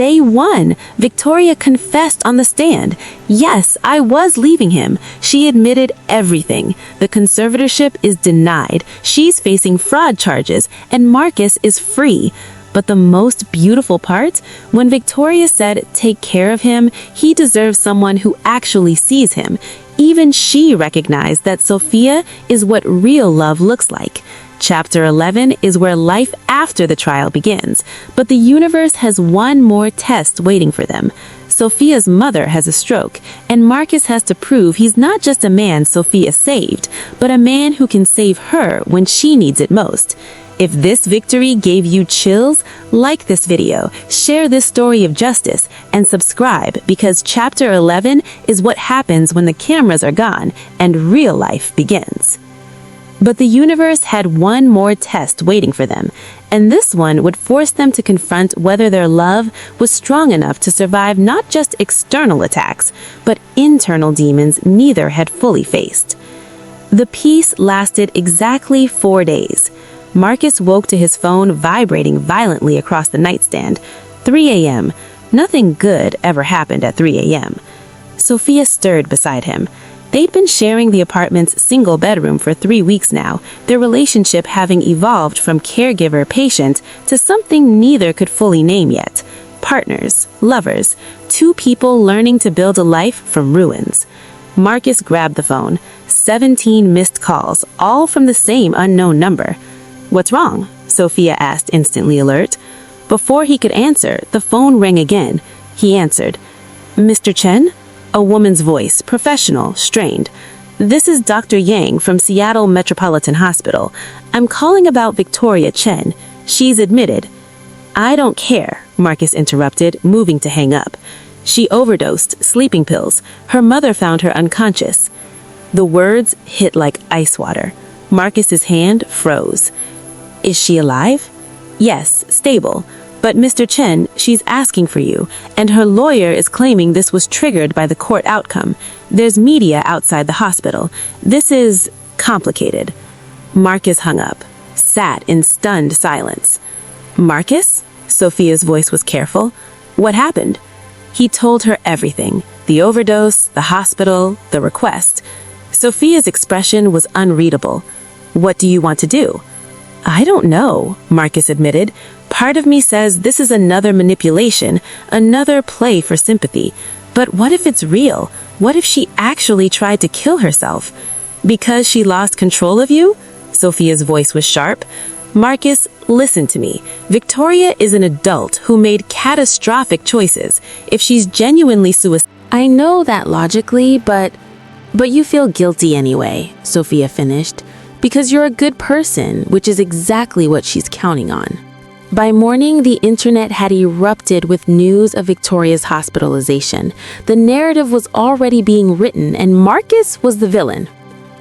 They won! Victoria confessed on the stand. "Yes, I was leaving him." She admitted everything. The conservatorship is denied. She's facing fraud charges, and Marcus is free. But the most beautiful part, when Victoria said, "Take care of him, he deserves someone who actually sees him," even she recognized that Sophia is what real love looks like. Chapter 11 is where life after the trial begins, but the universe has one more test waiting for them. Sophia's mother has a stroke, and Marcus has to prove he's not just a man Sophia saved, but a man who can save her when she needs it most. If this victory gave you chills, like this video, share this story of justice, and subscribe because Chapter 11 is what happens when the cameras are gone and real life begins. But the universe had one more test waiting for them, and this one would force them to confront whether their love was strong enough to survive not just external attacks, but internal demons neither had fully faced. The peace lasted exactly 4 days. Marcus woke to his phone vibrating violently across the nightstand. 3 a.m. Nothing good ever happened at 3 a.m. Sophia stirred beside him. They'd been sharing the apartment's single bedroom for 3 weeks now, their relationship having evolved from caregiver-patient to something neither could fully name yet. Partners, lovers, two people learning to build a life from ruins. Marcus grabbed the phone. 17 missed calls, all from the same unknown number. "What's wrong?" Sophia asked, instantly alert. Before he could answer, the phone rang again. He answered. "Mr. Chen?" A woman's voice, professional, strained. "This is Dr. Yang from Seattle Metropolitan Hospital. I'm calling about Victoria Chen. She's admitted." "I don't care," Marcus interrupted, moving to hang up. "She overdosed, sleeping pills. Her mother found her unconscious." The words hit like ice water. Marcus's hand froze. "Is she alive?" "Yes, stable. But Mr. Chen, she's asking for you, and her lawyer is claiming this was triggered by the court outcome. There's media outside the hospital. This is complicated." Marcus hung up, sat in stunned silence. "Marcus?" Sophia's voice was careful. "What happened?" He told her everything. The overdose, the hospital, the request. Sophia's expression was unreadable. "What do you want to do?" "I don't know," Marcus admitted. "Part of me says this is another manipulation, another play for sympathy. But what if it's real? What if she actually tried to kill herself? Because she lost control of you?" Sophia's voice was sharp. "Marcus, listen to me. Victoria is an adult who made catastrophic choices. If she's genuinely suicidal..." "I know that logically, but you feel guilty anyway," Sophia finished. "Because you're a good person, which is exactly what she's counting on." By morning, the internet had erupted with news of Victoria's hospitalization. The narrative was already being written, and Marcus was the villain.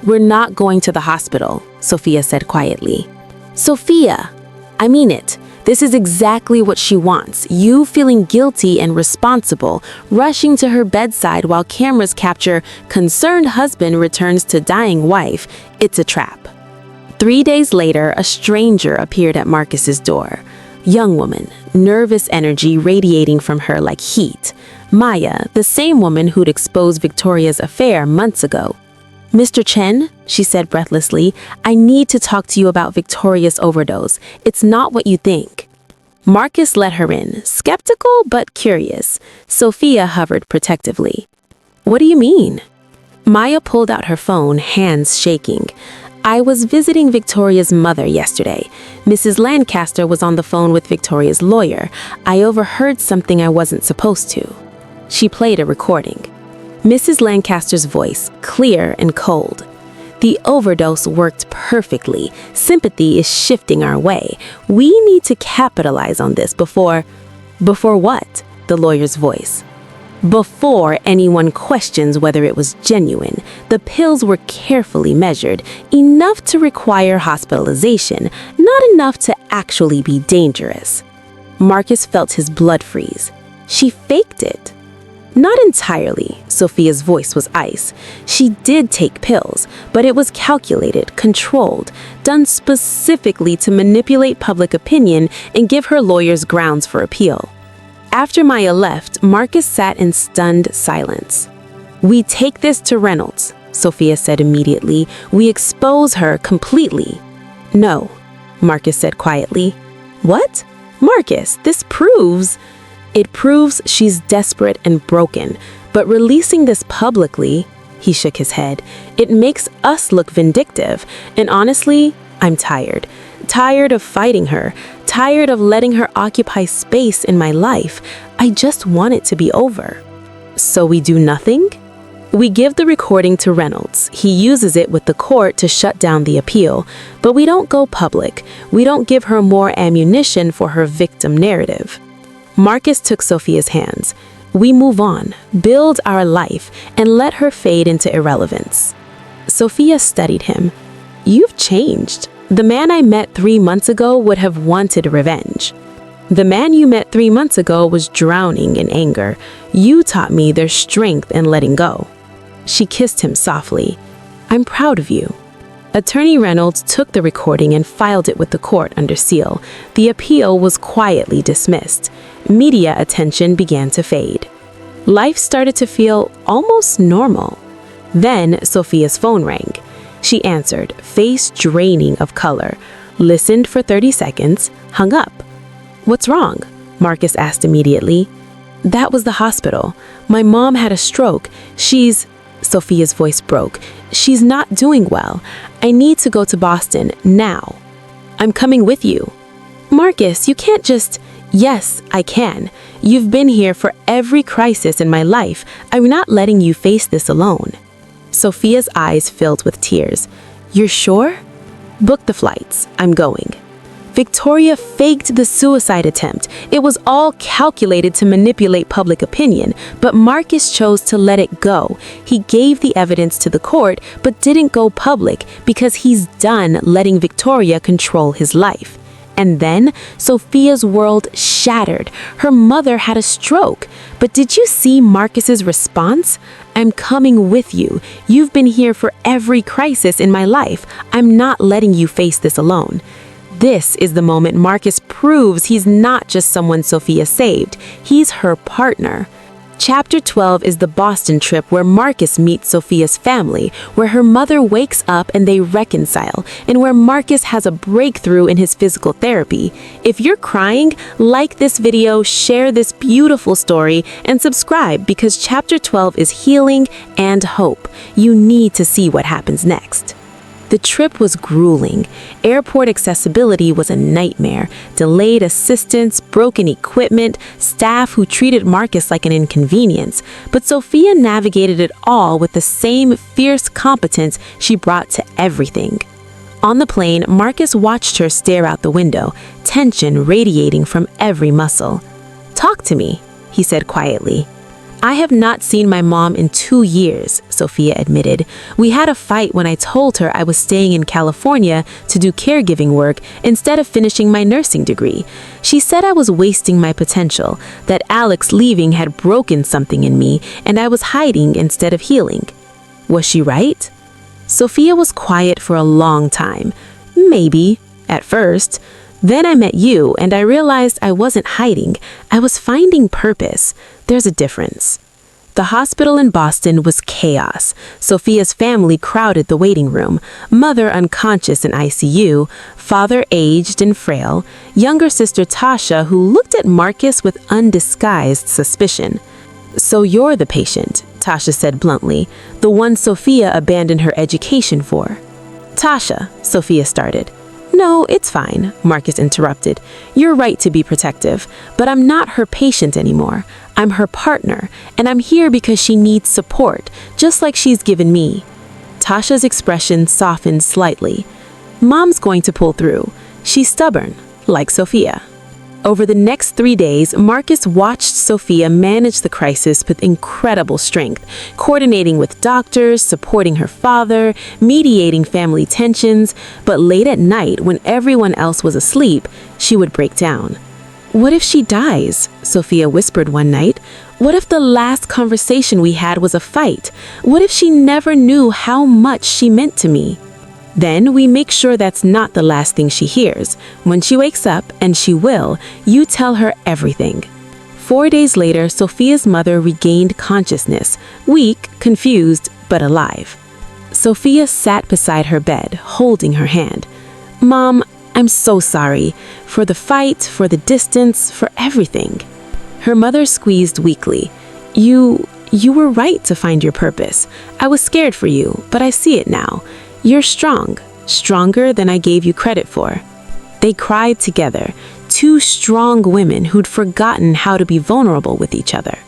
"We're not going to the hospital," Sophia said quietly. "Sophia, I mean it. This is exactly what she wants. You feeling guilty and responsible, rushing to her bedside while cameras capture concerned husband returns to dying wife. It's a trap." 3 days later, a stranger appeared at Marcus's door. Young woman, nervous energy radiating from her like heat. Maya, the same woman who'd exposed Victoria's affair months ago. "Mr. Chen," she said breathlessly, "I need to talk to you about Victoria's overdose. It's not what you think." Marcus let her in, skeptical but curious. Sophia hovered protectively. "What do you mean?" Maya pulled out her phone, hands shaking. "I was visiting Victoria's mother yesterday. Mrs. Lancaster was on the phone with Victoria's lawyer. I overheard something I wasn't supposed to." She played a recording. Mrs. Lancaster's voice, clear and cold. "The overdose worked perfectly. Sympathy is shifting our way. We need to capitalize on this before..." "Before what?" The lawyer's voice. "Before anyone questions whether it was genuine. The pills were carefully measured, enough to require hospitalization, not enough to actually be dangerous." Marcus felt his blood freeze. She faked it. Not entirely, Sophia's voice was ice. She did take pills, but it was calculated, controlled, done specifically to manipulate public opinion and give her lawyers grounds for appeal. After Maya left, Marcus sat in stunned silence. "We take this to Reynolds," Sophia said immediately. "We expose her completely." "No," Marcus said quietly. "What?" Marcus, this proves... It proves she's desperate and broken, but releasing this publicly, he shook his head, it makes us look vindictive, and honestly, I'm tired. Tired of fighting her, tired of letting her occupy space in my life. I just want it to be over. So we do nothing? We give the recording to Reynolds. He uses it with the court to shut down the appeal, but we don't go public. We don't give her more ammunition for her victim narrative. Marcus took Sophia's hands. We move on, build our life, and let her fade into irrelevance. Sophia studied him. You've changed. The man I met 3 months ago would have wanted revenge. The man you met 3 months ago was drowning in anger. You taught me there's strength in letting go. She kissed him softly. I'm proud of you. Attorney Reynolds took the recording and filed it with the court under seal. The appeal was quietly dismissed. Media attention began to fade. Life started to feel almost normal. Then Sophia's phone rang. She answered, face draining of color, listened for 30 seconds, hung up. What's wrong? Marcus asked immediately. That was the hospital. My mom had a stroke. Sophia's voice broke. She's not doing well. I need to go to Boston now. I'm coming with you. Marcus, you can't just... Yes, I can. You've been here for every crisis in my life. I'm not letting you face this alone. Sophia's eyes filled with tears. You're sure? Book the flights. I'm going. Victoria faked the suicide attempt. It was all calculated to manipulate public opinion, but Marcus chose to let it go. He gave the evidence to the court, but didn't go public because he's done letting Victoria control his life. And then Sophia's world shattered. Her mother had a stroke. But did you see Marcus's response? I'm coming with you. You've been here for every crisis in my life. I'm not letting you face this alone. This is the moment Marcus proves he's not just someone Sophia saved. He's her partner. Chapter 12 is the Boston trip where Marcus meets Sophia's family, where her mother wakes up and they reconcile, and where Marcus has a breakthrough in his physical therapy. If you're crying, like this video, share this beautiful story, and subscribe because Chapter 12 is healing and hope. You need to see what happens next. The trip was grueling. Airport accessibility was a nightmare. Delayed assistance, broken equipment, staff who treated Marcus like an inconvenience. But Sophia navigated it all with the same fierce competence she brought to everything. On the plane, Marcus watched her stare out the window, tension radiating from every muscle. Talk to me, he said quietly. I have not seen my mom in 2 years, Sophia admitted. We had a fight when I told her I was staying in California to do caregiving work instead of finishing my nursing degree. She said I was wasting my potential, that Alex leaving had broken something in me, and I was hiding instead of healing. Was she right? Sophia was quiet for a long time. Maybe, at first. Then I met you, and I realized I wasn't hiding. I was finding purpose. There's a difference. The hospital in Boston was chaos. Sophia's family crowded the waiting room. Mother unconscious in ICU, father aged and frail, younger sister Tasha who looked at Marcus with undisguised suspicion. So you're the patient, Tasha said bluntly, the one Sophia abandoned her education for. Tasha, Sophia started. No, it's fine, Marcus interrupted. You're right to be protective, but I'm not her patient anymore. I'm her partner, and I'm here because she needs support, just like she's given me. Tasha's expression softened slightly. Mom's going to pull through. She's stubborn, like Sophia. Over the next 3 days, Marcus watched Sophia manage the crisis with incredible strength, coordinating with doctors, supporting her father, mediating family tensions, but late at night, when everyone else was asleep, she would break down. What if she dies? Sophia whispered one night. What if the last conversation we had was a fight? What if she never knew how much she meant to me? Then we make sure that's not the last thing she hears. When she wakes up, and she will, you tell her everything. 4 days later, Sophia's mother regained consciousness, weak, confused, but alive. Sophia sat beside her bed, holding her hand. Mom, I'm so sorry. For the fight, for the distance, for everything." Her mother squeezed weakly. You were right to find your purpose. I was scared for you, but I see it now. You're strong, stronger than I gave you credit for." They cried together, two strong women who'd forgotten how to be vulnerable with each other.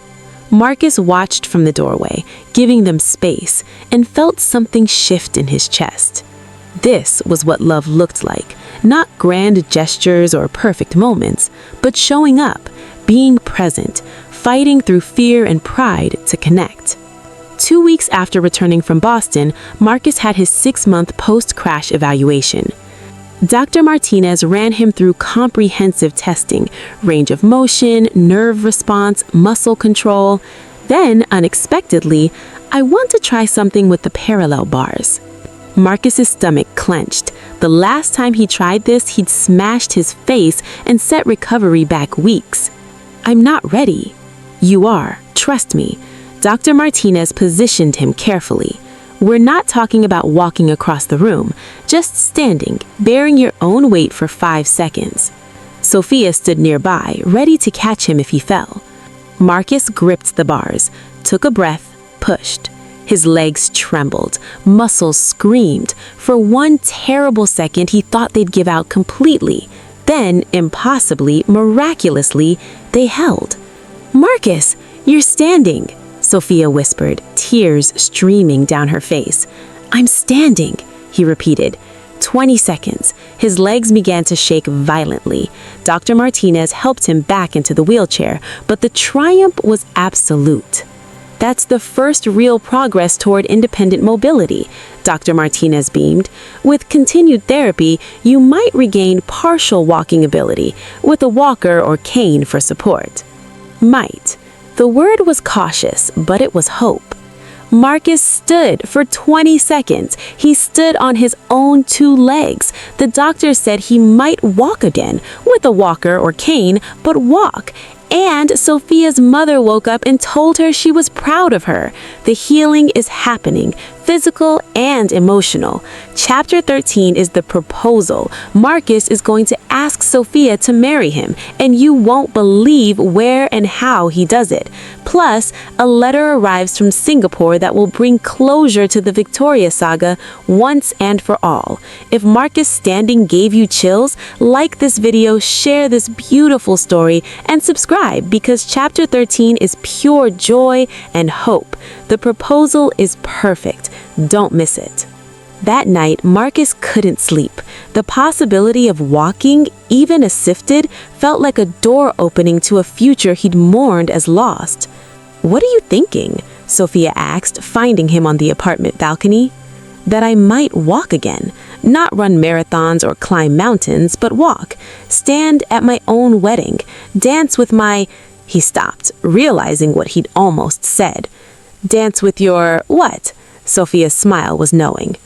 Marcus watched from the doorway, giving them space, and felt something shift in his chest. This was what love looked like, not grand gestures or perfect moments, but showing up, being present, fighting through fear and pride to connect. 2 weeks after returning from Boston, Marcus had his 6-month post-crash evaluation. Dr. Martinez ran him through comprehensive testing, range of motion, nerve response, muscle control. Then, unexpectedly, "I want to try something with the parallel bars." Marcus's stomach clenched. The last time he tried this, he'd smashed his face and set recovery back weeks. "I'm not ready." "You are. Trust me." Dr. Martinez positioned him carefully. "We're not talking about walking across the room, just standing, bearing your own weight for 5 seconds. Sophia stood nearby, ready to catch him if he fell. Marcus gripped the bars, took a breath, pushed. His legs trembled, muscles screamed. For one terrible second, he thought they'd give out completely. Then, impossibly, miraculously, they held. "Marcus, you're standing," Sophia whispered, tears streaming down her face. "I'm standing," he repeated. 20 seconds. His legs began to shake violently. Dr. Martinez helped him back into the wheelchair, but the triumph was absolute. "That's the first real progress toward independent mobility," Dr. Martinez beamed. "With continued therapy, you might regain partial walking ability, with a walker or cane for support." Might. The word was cautious, but it was hope. Marcus stood for 20 seconds. He stood on his own 2 legs. The doctor said he might walk again, with a walker or cane, but walk. And Sophia's mother woke up and told her she was proud of her. The healing is happening, physical and emotional. Chapter 13 is the proposal. Marcus is going to ask Sophia to marry him, and you won't believe where and how he does it. Plus, a letter arrives from Singapore that will bring closure to the Victoria saga once and for all. If Marcus standing gave you chills, like this video, share this beautiful story, and subscribe because chapter 13 is pure joy and hope. The proposal is perfect. Don't miss it. That night, Marcus couldn't sleep. The possibility of walking, even assisted, felt like a door opening to a future he'd mourned as lost. "What are you thinking?" Sophia asked, finding him on the apartment balcony. "That I might walk again. Not run marathons or climb mountains, but walk. Stand at my own wedding. Dance with my—" He stopped, realizing what he'd almost said. "Dance with your what?" Sophia's smile was knowing.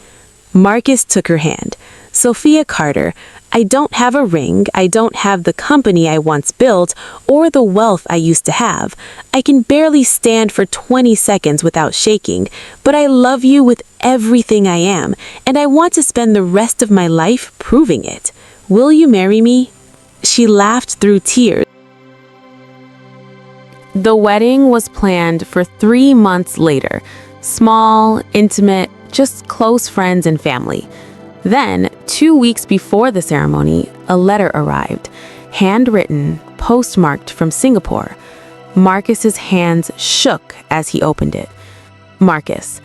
Marcus took her hand. "Sophia Carter, I don't have a ring, I don't have the company I once built, or the wealth I used to have. I can barely stand for 20 seconds without shaking, but I love you with everything I am, and I want to spend the rest of my life proving it. Will you marry me?" She laughed through tears. The wedding was planned for 3 months later. Small, intimate, just close friends and family. Then, 2 weeks before the ceremony, a letter arrived, handwritten, postmarked from Singapore. Marcus's hands shook as he opened it. "Marcus,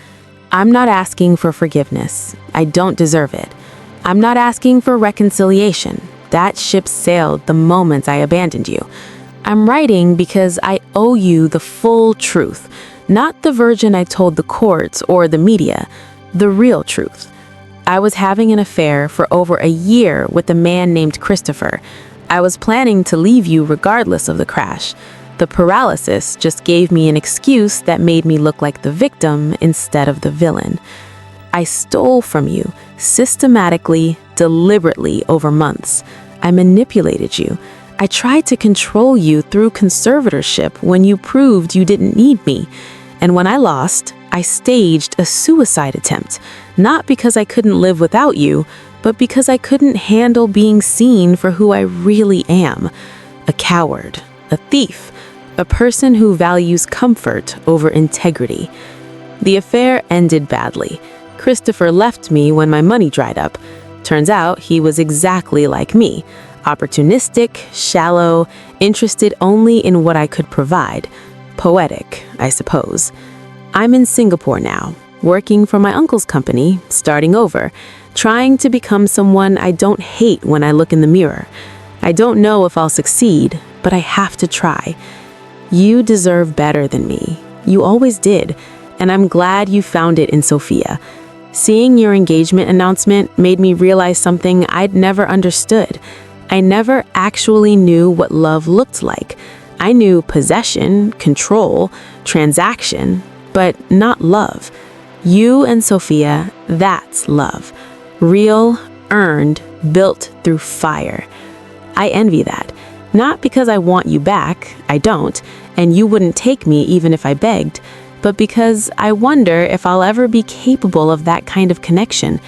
I'm not asking for forgiveness. I don't deserve it. I'm not asking for reconciliation. That ship sailed the moment I abandoned you. I'm writing because I owe you the full truth, not the version I told the courts or the media, the real truth. I was having an affair for over a year with a man named Christopher. I was planning to leave you regardless of the crash. The paralysis just gave me an excuse that made me look like the victim instead of the villain. I stole from you, systematically, deliberately over months. I manipulated you. I tried to control you through conservatorship when you proved you didn't need me. And when I lost, I staged a suicide attempt, not because I couldn't live without you, but because I couldn't handle being seen for who I really am. A coward, a thief, a person who values comfort over integrity. The affair ended badly. Christopher left me when my money dried up. Turns out he was exactly like me. Opportunistic, shallow, interested only in what I could provide. Poetic, I suppose. I'm in Singapore now, working for my uncle's company, starting over, trying to become someone I don't hate when I look in the mirror. I don't know if I'll succeed, but I have to try. You deserve better than me. You always did, and I'm glad you found it in Sophia. Seeing your engagement announcement made me realize something I'd never understood. I never actually knew what love looked like. I knew possession, control, transaction, but not love. You and Sophia, that's love. Real, earned, built through fire. I envy that. Not because I want you back, I don't, and you wouldn't take me even if I begged, but because I wonder if I'll ever be capable of that kind of connection.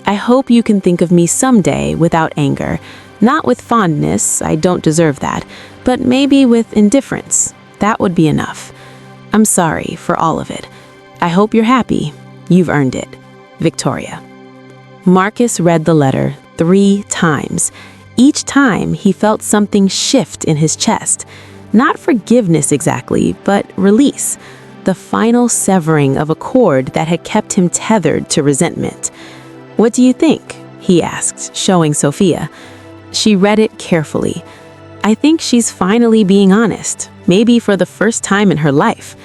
I hope you can think of me someday without anger, not with fondness, I don't deserve that, but maybe with indifference. That would be enough. I'm sorry for all of it. I hope you're happy. You've earned it. Victoria. Marcus read the letter 3 times. Each time he felt something shift in his chest. Not forgiveness exactly, but release. The final severing of a cord that had kept him tethered to resentment. "What do you think?" he asked, showing Sophia. She read it carefully. "I think she's finally being honest, maybe for the first time in her life.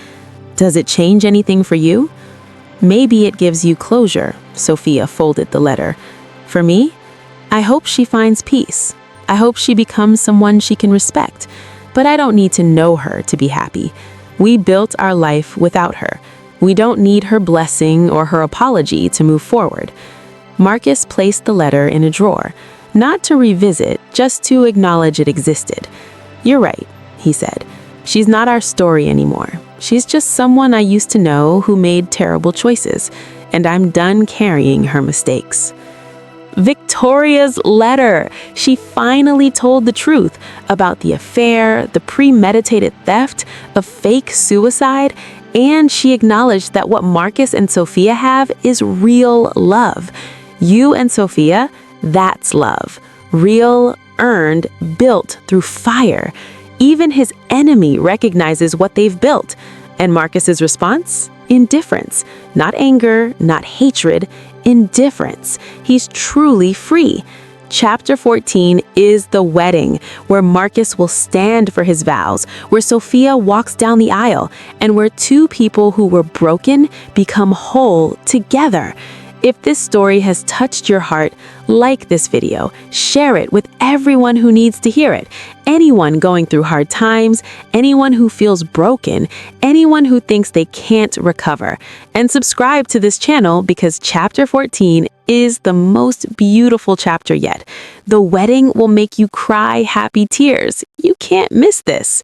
Does it change anything for you?" "Maybe it gives you closure," Sophia folded the letter. "For me? I hope she finds peace. I hope she becomes someone she can respect. But I don't need to know her to be happy. We built our life without her. We don't need her blessing or her apology to move forward." Marcus placed the letter in a drawer, not to revisit, just to acknowledge it existed. "You're right," he said. "She's not our story anymore. She's just someone I used to know who made terrible choices, and I'm done carrying her mistakes." Victoria's letter! She finally told the truth about the affair, the premeditated theft, a fake suicide, and she acknowledged that what Marcus and Sophia have is real love. You and Sophia, that's love. Real, earned, built through fire. Even his enemy recognizes what they've built. And Marcus's response? Indifference. Not anger, not hatred, indifference. He's truly free. Chapter 14 is the wedding, where Marcus will stand for his vows, where Sophia walks down the aisle, and where 2 people who were broken become whole together. If this story has touched your heart, like this video, share it with everyone who needs to hear it. Anyone going through hard times, anyone who feels broken, anyone who thinks they can't recover. And subscribe to this channel because Chapter 14 is the most beautiful chapter yet. The wedding will make you cry happy tears. You can't miss this.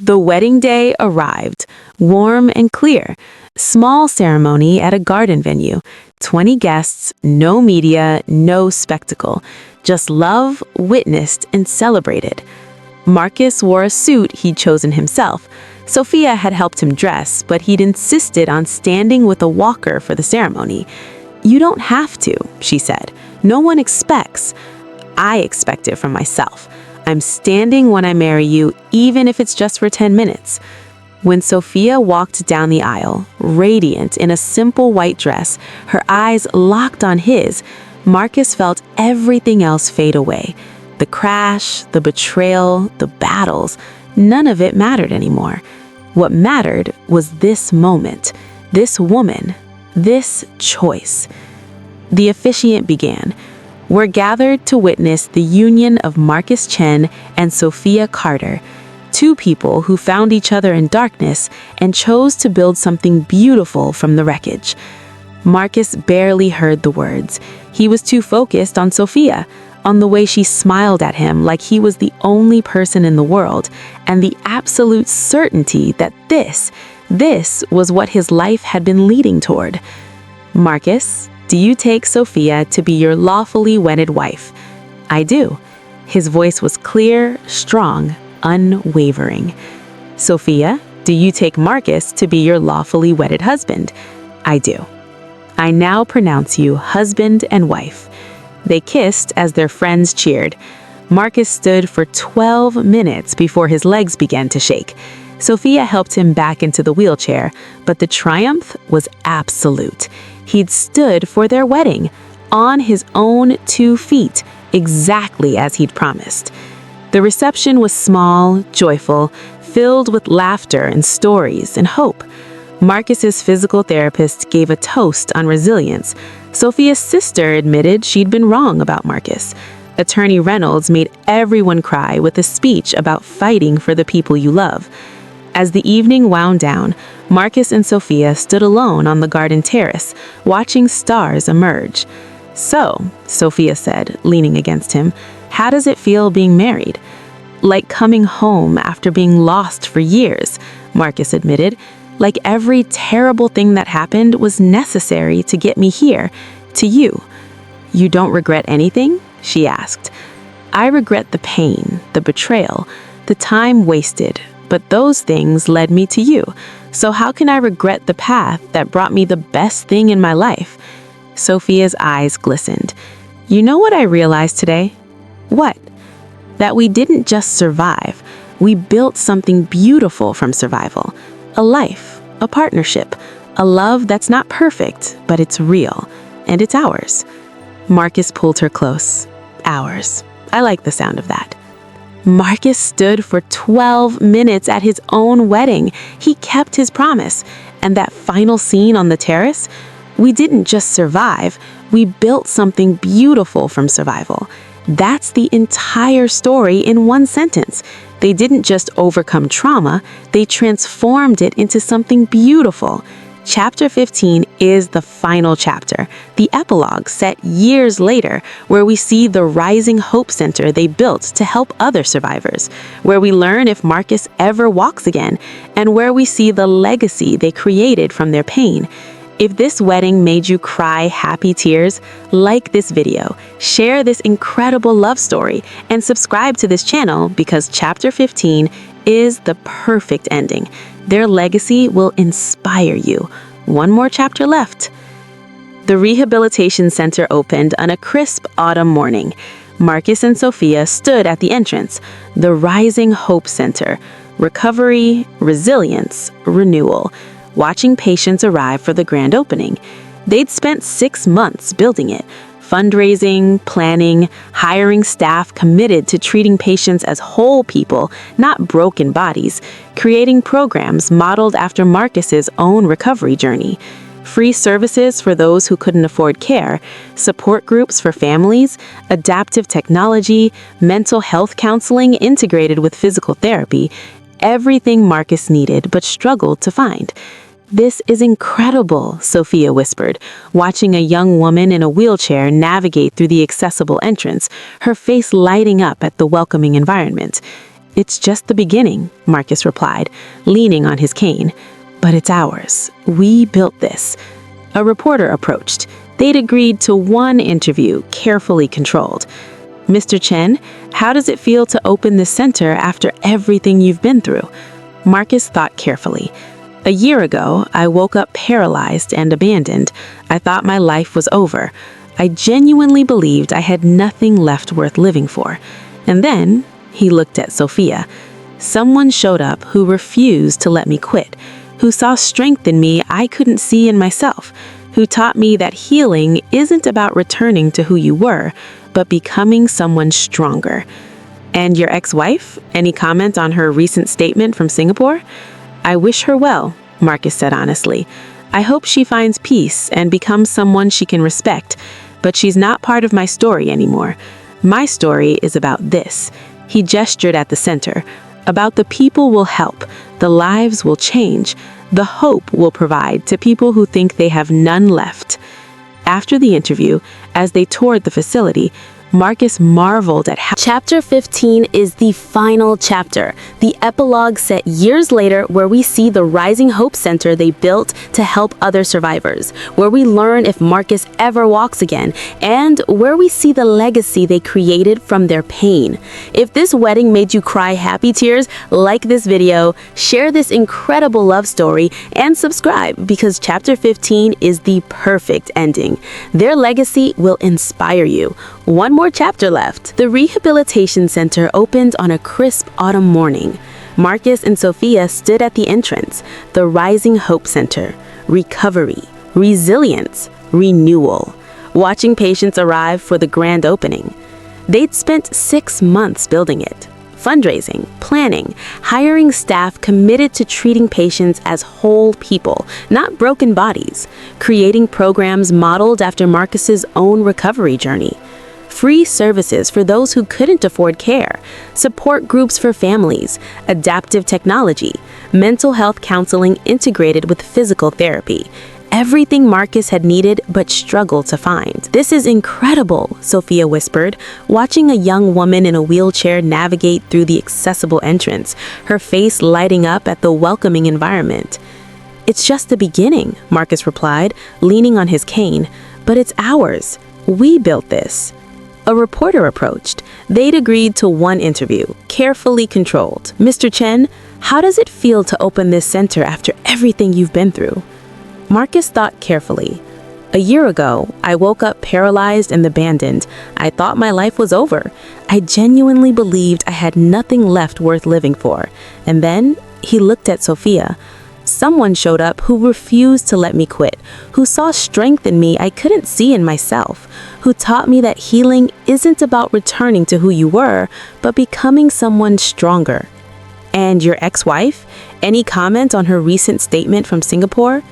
The wedding day arrived, warm and clear. Small ceremony at a garden venue. 20 guests, no media, no spectacle. Just love, witnessed, and celebrated. Marcus wore a suit he'd chosen himself. Sophia had helped him dress, but he'd insisted on standing with a walker for the ceremony. "You don't have to," she said. "No one expects. I expect it from myself. I'm standing when I marry you, even if it's just for 10 minutes. When Sophia walked down the aisle, radiant in a simple white dress, her eyes locked on his, Marcus felt everything else fade away. The crash, the betrayal, the battles, none of it mattered anymore. What mattered was this moment, this woman, this choice. The officiant began. We're gathered to witness the union of Marcus Chen and Sophia Carter, 2 people who found each other in darkness and chose to build something beautiful from the wreckage. Marcus barely heard the words. He was too focused on Sophia, on the way she smiled at him like he was the only person in the world, and the absolute certainty that this was what his life had been leading toward. "Marcus," do you take Sophia to be your lawfully wedded wife? I do. His voice was clear, strong, unwavering. Sophia, do you take Marcus to be your lawfully wedded husband? I do. I now pronounce you husband and wife. They kissed as their friends cheered. Marcus stood for 12 minutes before his legs began to shake. Sophia helped him back into the wheelchair, but the triumph was absolute. He'd stood for their wedding, on his own 2 feet, exactly as he'd promised. The reception was small, joyful, filled with laughter and stories and hope. Marcus's physical therapist gave a toast on resilience. Sophia's sister admitted she'd been wrong about Marcus. Attorney Reynolds made everyone cry with a speech about fighting for the people you love. As the evening wound down, Marcus and Sophia stood alone on the garden terrace, watching stars emerge. So, Sophia said, leaning against him, how does it feel being married? Like coming home after being lost for years, Marcus admitted. Like every terrible thing that happened was necessary to get me here, to you. You don't regret anything? She asked. I regret the pain, the betrayal, the time wasted, but those things led me to you. So how can I regret the path that brought me the best thing in my life? Sophia's eyes glistened. You know what I realized today? What? That we didn't just survive. We built something beautiful from survival. A life, a partnership, a love that's not perfect, but it's real, and it's ours. Marcus pulled her close. Ours. I like the sound of that. Marcus stood for 12 minutes at his own wedding. He kept his promise. And that final scene on the terrace, we didn't just survive, we built something beautiful from survival. That's the entire story in one sentence. They didn't just overcome trauma, they transformed it into something beautiful. Chapter 15 is the final chapter, the epilogue set years later, where we see the Rising Hope Center they built to help other survivors, where we learn if Marcus ever walks again, and where we see the legacy they created from their pain. If this wedding made you cry happy tears, like this video, share this incredible love story, and subscribe to this channel because Chapter 15 is the perfect ending. Their legacy will inspire you. One more chapter left. The Rehabilitation Center opened on a crisp autumn morning. Marcus and Sophia stood at the entrance, the Rising Hope Center, recovery, resilience, renewal, watching patients arrive for the grand opening. They'd spent 6 months building it, fundraising, planning, hiring staff committed to treating patients as whole people, not broken bodies, creating programs modeled after Marcus's own recovery journey. Free services for those who couldn't afford care, support groups for families, adaptive technology, mental health counseling integrated with physical therapy, everything Marcus needed but struggled to find. This is incredible, Sophia whispered, watching a young woman in a wheelchair navigate through the accessible entrance, her face lighting up at the welcoming environment. It's just the beginning, Marcus replied, leaning on his cane. But it's ours. We built this. A reporter approached. They'd agreed to one interview, carefully controlled. Mr. Chen, how does it feel to open this center after everything you've been through? Marcus thought carefully. A year ago, I woke up paralyzed and abandoned. I thought my life was over. I genuinely believed I had nothing left worth living for. And then, he looked at Sophia. Someone showed up who refused to let me quit, who saw strength in me I couldn't see in myself, who taught me that healing isn't about returning to who you were, but becoming someone stronger. And your ex-wife? Any comment on her recent statement from Singapore? I wish her well, Marcus said honestly. I hope she finds peace and becomes someone she can respect, but she's not part of my story anymore. My story is about this. He gestured at the center. About the people we'll help, the lives will change, the hope we'll provide to people who think they have none left. After the interview, as they toured the facility, Marcus marveled at how... Chapter 15 is the final chapter, the epilogue set years later, where we see the Rising Hope Center they built to help other survivors, where we learn if Marcus ever walks again, and where we see the legacy they created from their pain. If this wedding made you cry happy tears, like this video, share this incredible love story, and subscribe, because Chapter 15 is the perfect ending. Their legacy will inspire you. One more chapter left. The rehabilitation center opened on a crisp autumn morning. Marcus and Sophia stood at the entrance. The Rising Hope Center. Recovery, resilience, renewal. Watching patients arrive for the grand opening. They'd spent 6 months building it. Fundraising, planning, hiring staff committed to treating patients as whole people, not broken bodies. Creating programs modeled after Marcus's own recovery journey. Free services for those who couldn't afford care, support groups for families, adaptive technology, mental health counseling integrated with physical therapy. Everything Marcus had needed but struggled to find. "This is incredible," Sophia whispered, watching a young woman in a wheelchair navigate through the accessible entrance, her face lighting up at the welcoming environment. "It's just the beginning," Marcus replied, leaning on his cane. "But it's ours. We built this." A reporter approached. They'd agreed to one interview, carefully controlled. "Mr. Chen, how does it feel to open this center after everything you've been through?" Marcus thought carefully. "A year ago, I woke up paralyzed and abandoned. I thought my life was over. I genuinely believed I had nothing left worth living for." And then he looked at Sophia. "Someone showed up who refused to let me quit, who saw strength in me I couldn't see in myself, who taught me that healing isn't about returning to who you were, but becoming someone stronger." "And your ex-wife? Any comment on her recent statement from Singapore?"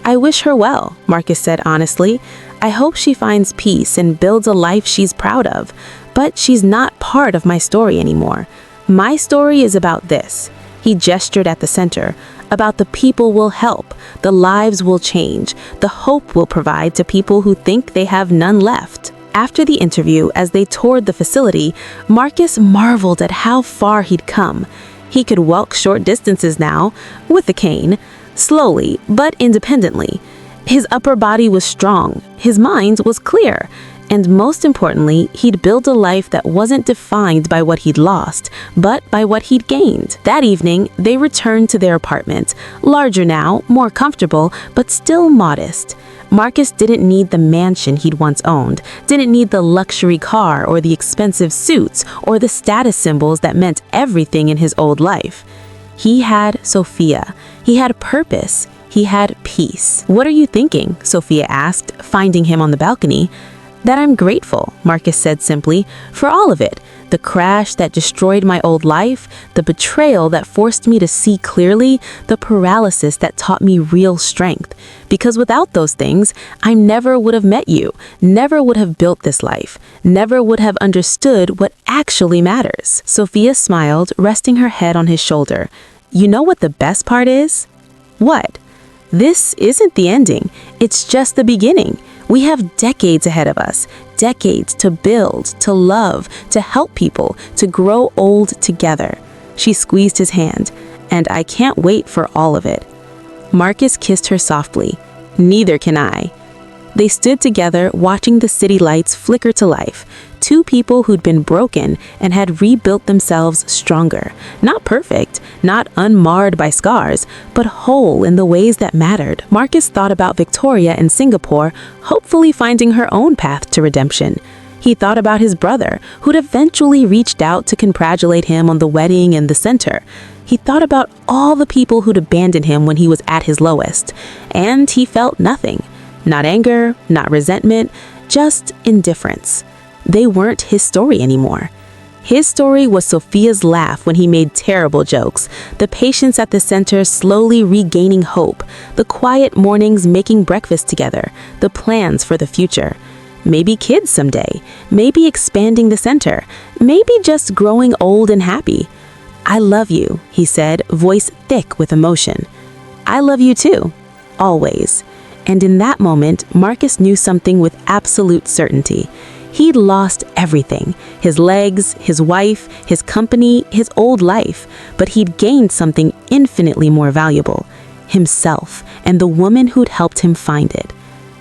"I wish her well," Marcus said honestly. "I hope she finds peace and builds a life she's proud of. But she's not part of my story anymore. My story is about this." He gestured at the center. "About the people we'll help, the lives we'll change, the hope we'll provide to people who think they have none left." After the interview, as they toured the facility, Marcus marveled at how far he'd come. He could walk short distances now, with a cane, slowly but independently. His upper body was strong, his mind was clear, and most importantly, he'd built a life that wasn't defined by what he'd lost, but by what he'd gained. That evening, they returned to their apartment, larger now, more comfortable, but still modest. Marcus didn't need the mansion he'd once owned, didn't need the luxury car or the expensive suits or the status symbols that meant everything in his old life. He had Sophia. He had purpose. He had peace. "What are you thinking?" Sophia asked, finding him on the balcony. "That I'm grateful," Marcus said simply, "for all of it. The crash that destroyed my old life, the betrayal that forced me to see clearly, the paralysis that taught me real strength. Because without those things, I never would have met you, never would have built this life, never would have understood what actually matters." Sophia smiled, resting her head on his shoulder. "You know what the best part is?" "What?" "This isn't the ending. It's just the beginning. We have decades ahead of us, decades to build, to love, to help people, to grow old together." She squeezed his hand. "And I can't wait for all of it." Marcus kissed her softly. "Neither can I." They stood together, watching the city lights flicker to life. Two people who'd been broken and had rebuilt themselves stronger. Not perfect, not unmarred by scars, but whole in the ways that mattered. Marcus thought about Victoria in Singapore, hopefully finding her own path to redemption. He thought about his brother, who'd eventually reached out to congratulate him on the wedding and the center. He thought about all the people who'd abandoned him when he was at his lowest. And he felt nothing. Not anger, not resentment, just indifference. They weren't his story anymore. His story was Sophia's laugh when he made terrible jokes, the patients at the center slowly regaining hope, the quiet mornings making breakfast together, the plans for the future. Maybe kids someday, maybe expanding the center, maybe just growing old and happy. "I love you," he said, voice thick with emotion. "I love you too, always." And in that moment, Marcus knew something with absolute certainty. He'd lost everything: his legs, his wife, his company, his old life. But he'd gained something infinitely more valuable: himself and the woman who'd helped him find it.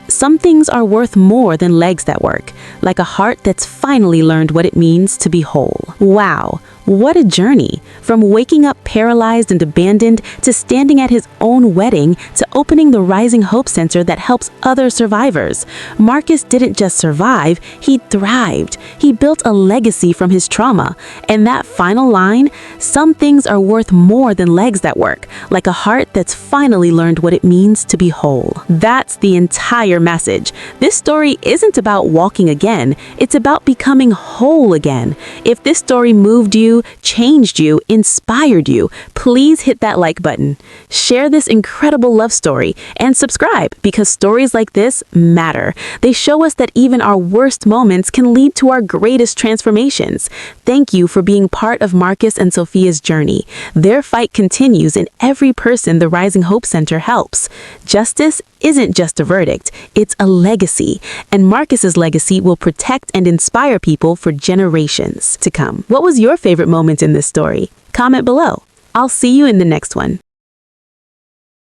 Some things are worth more than legs that work, like a heart that's finally learned what it means to be whole. Wow, what a journey! From waking up paralyzed and abandoned to standing at his own wedding to opening the Rising Hope Center that helps other survivors. Marcus didn't just survive, he thrived. He built a legacy from his trauma. And that final line, some things are worth more than legs that work, like a heart that's finally learned what it means to be whole. That's the entire message. This story isn't about walking again, it's about becoming whole again. If this story moved you, changed you, inspired you, please hit that like button. Share this incredible love story and subscribe, because stories like this matter. They show us that even our worst moments can lead to our greatest transformations. Thank you for being part of Marcus and Sophia's journey. Their fight continues in every person the Rising Hope Center helps. Justice isn't just a verdict, it's a legacy. And Marcus's legacy will protect and inspire people for generations to come. What was your favorite moment in this story? Comment below. I'll see you in the next one.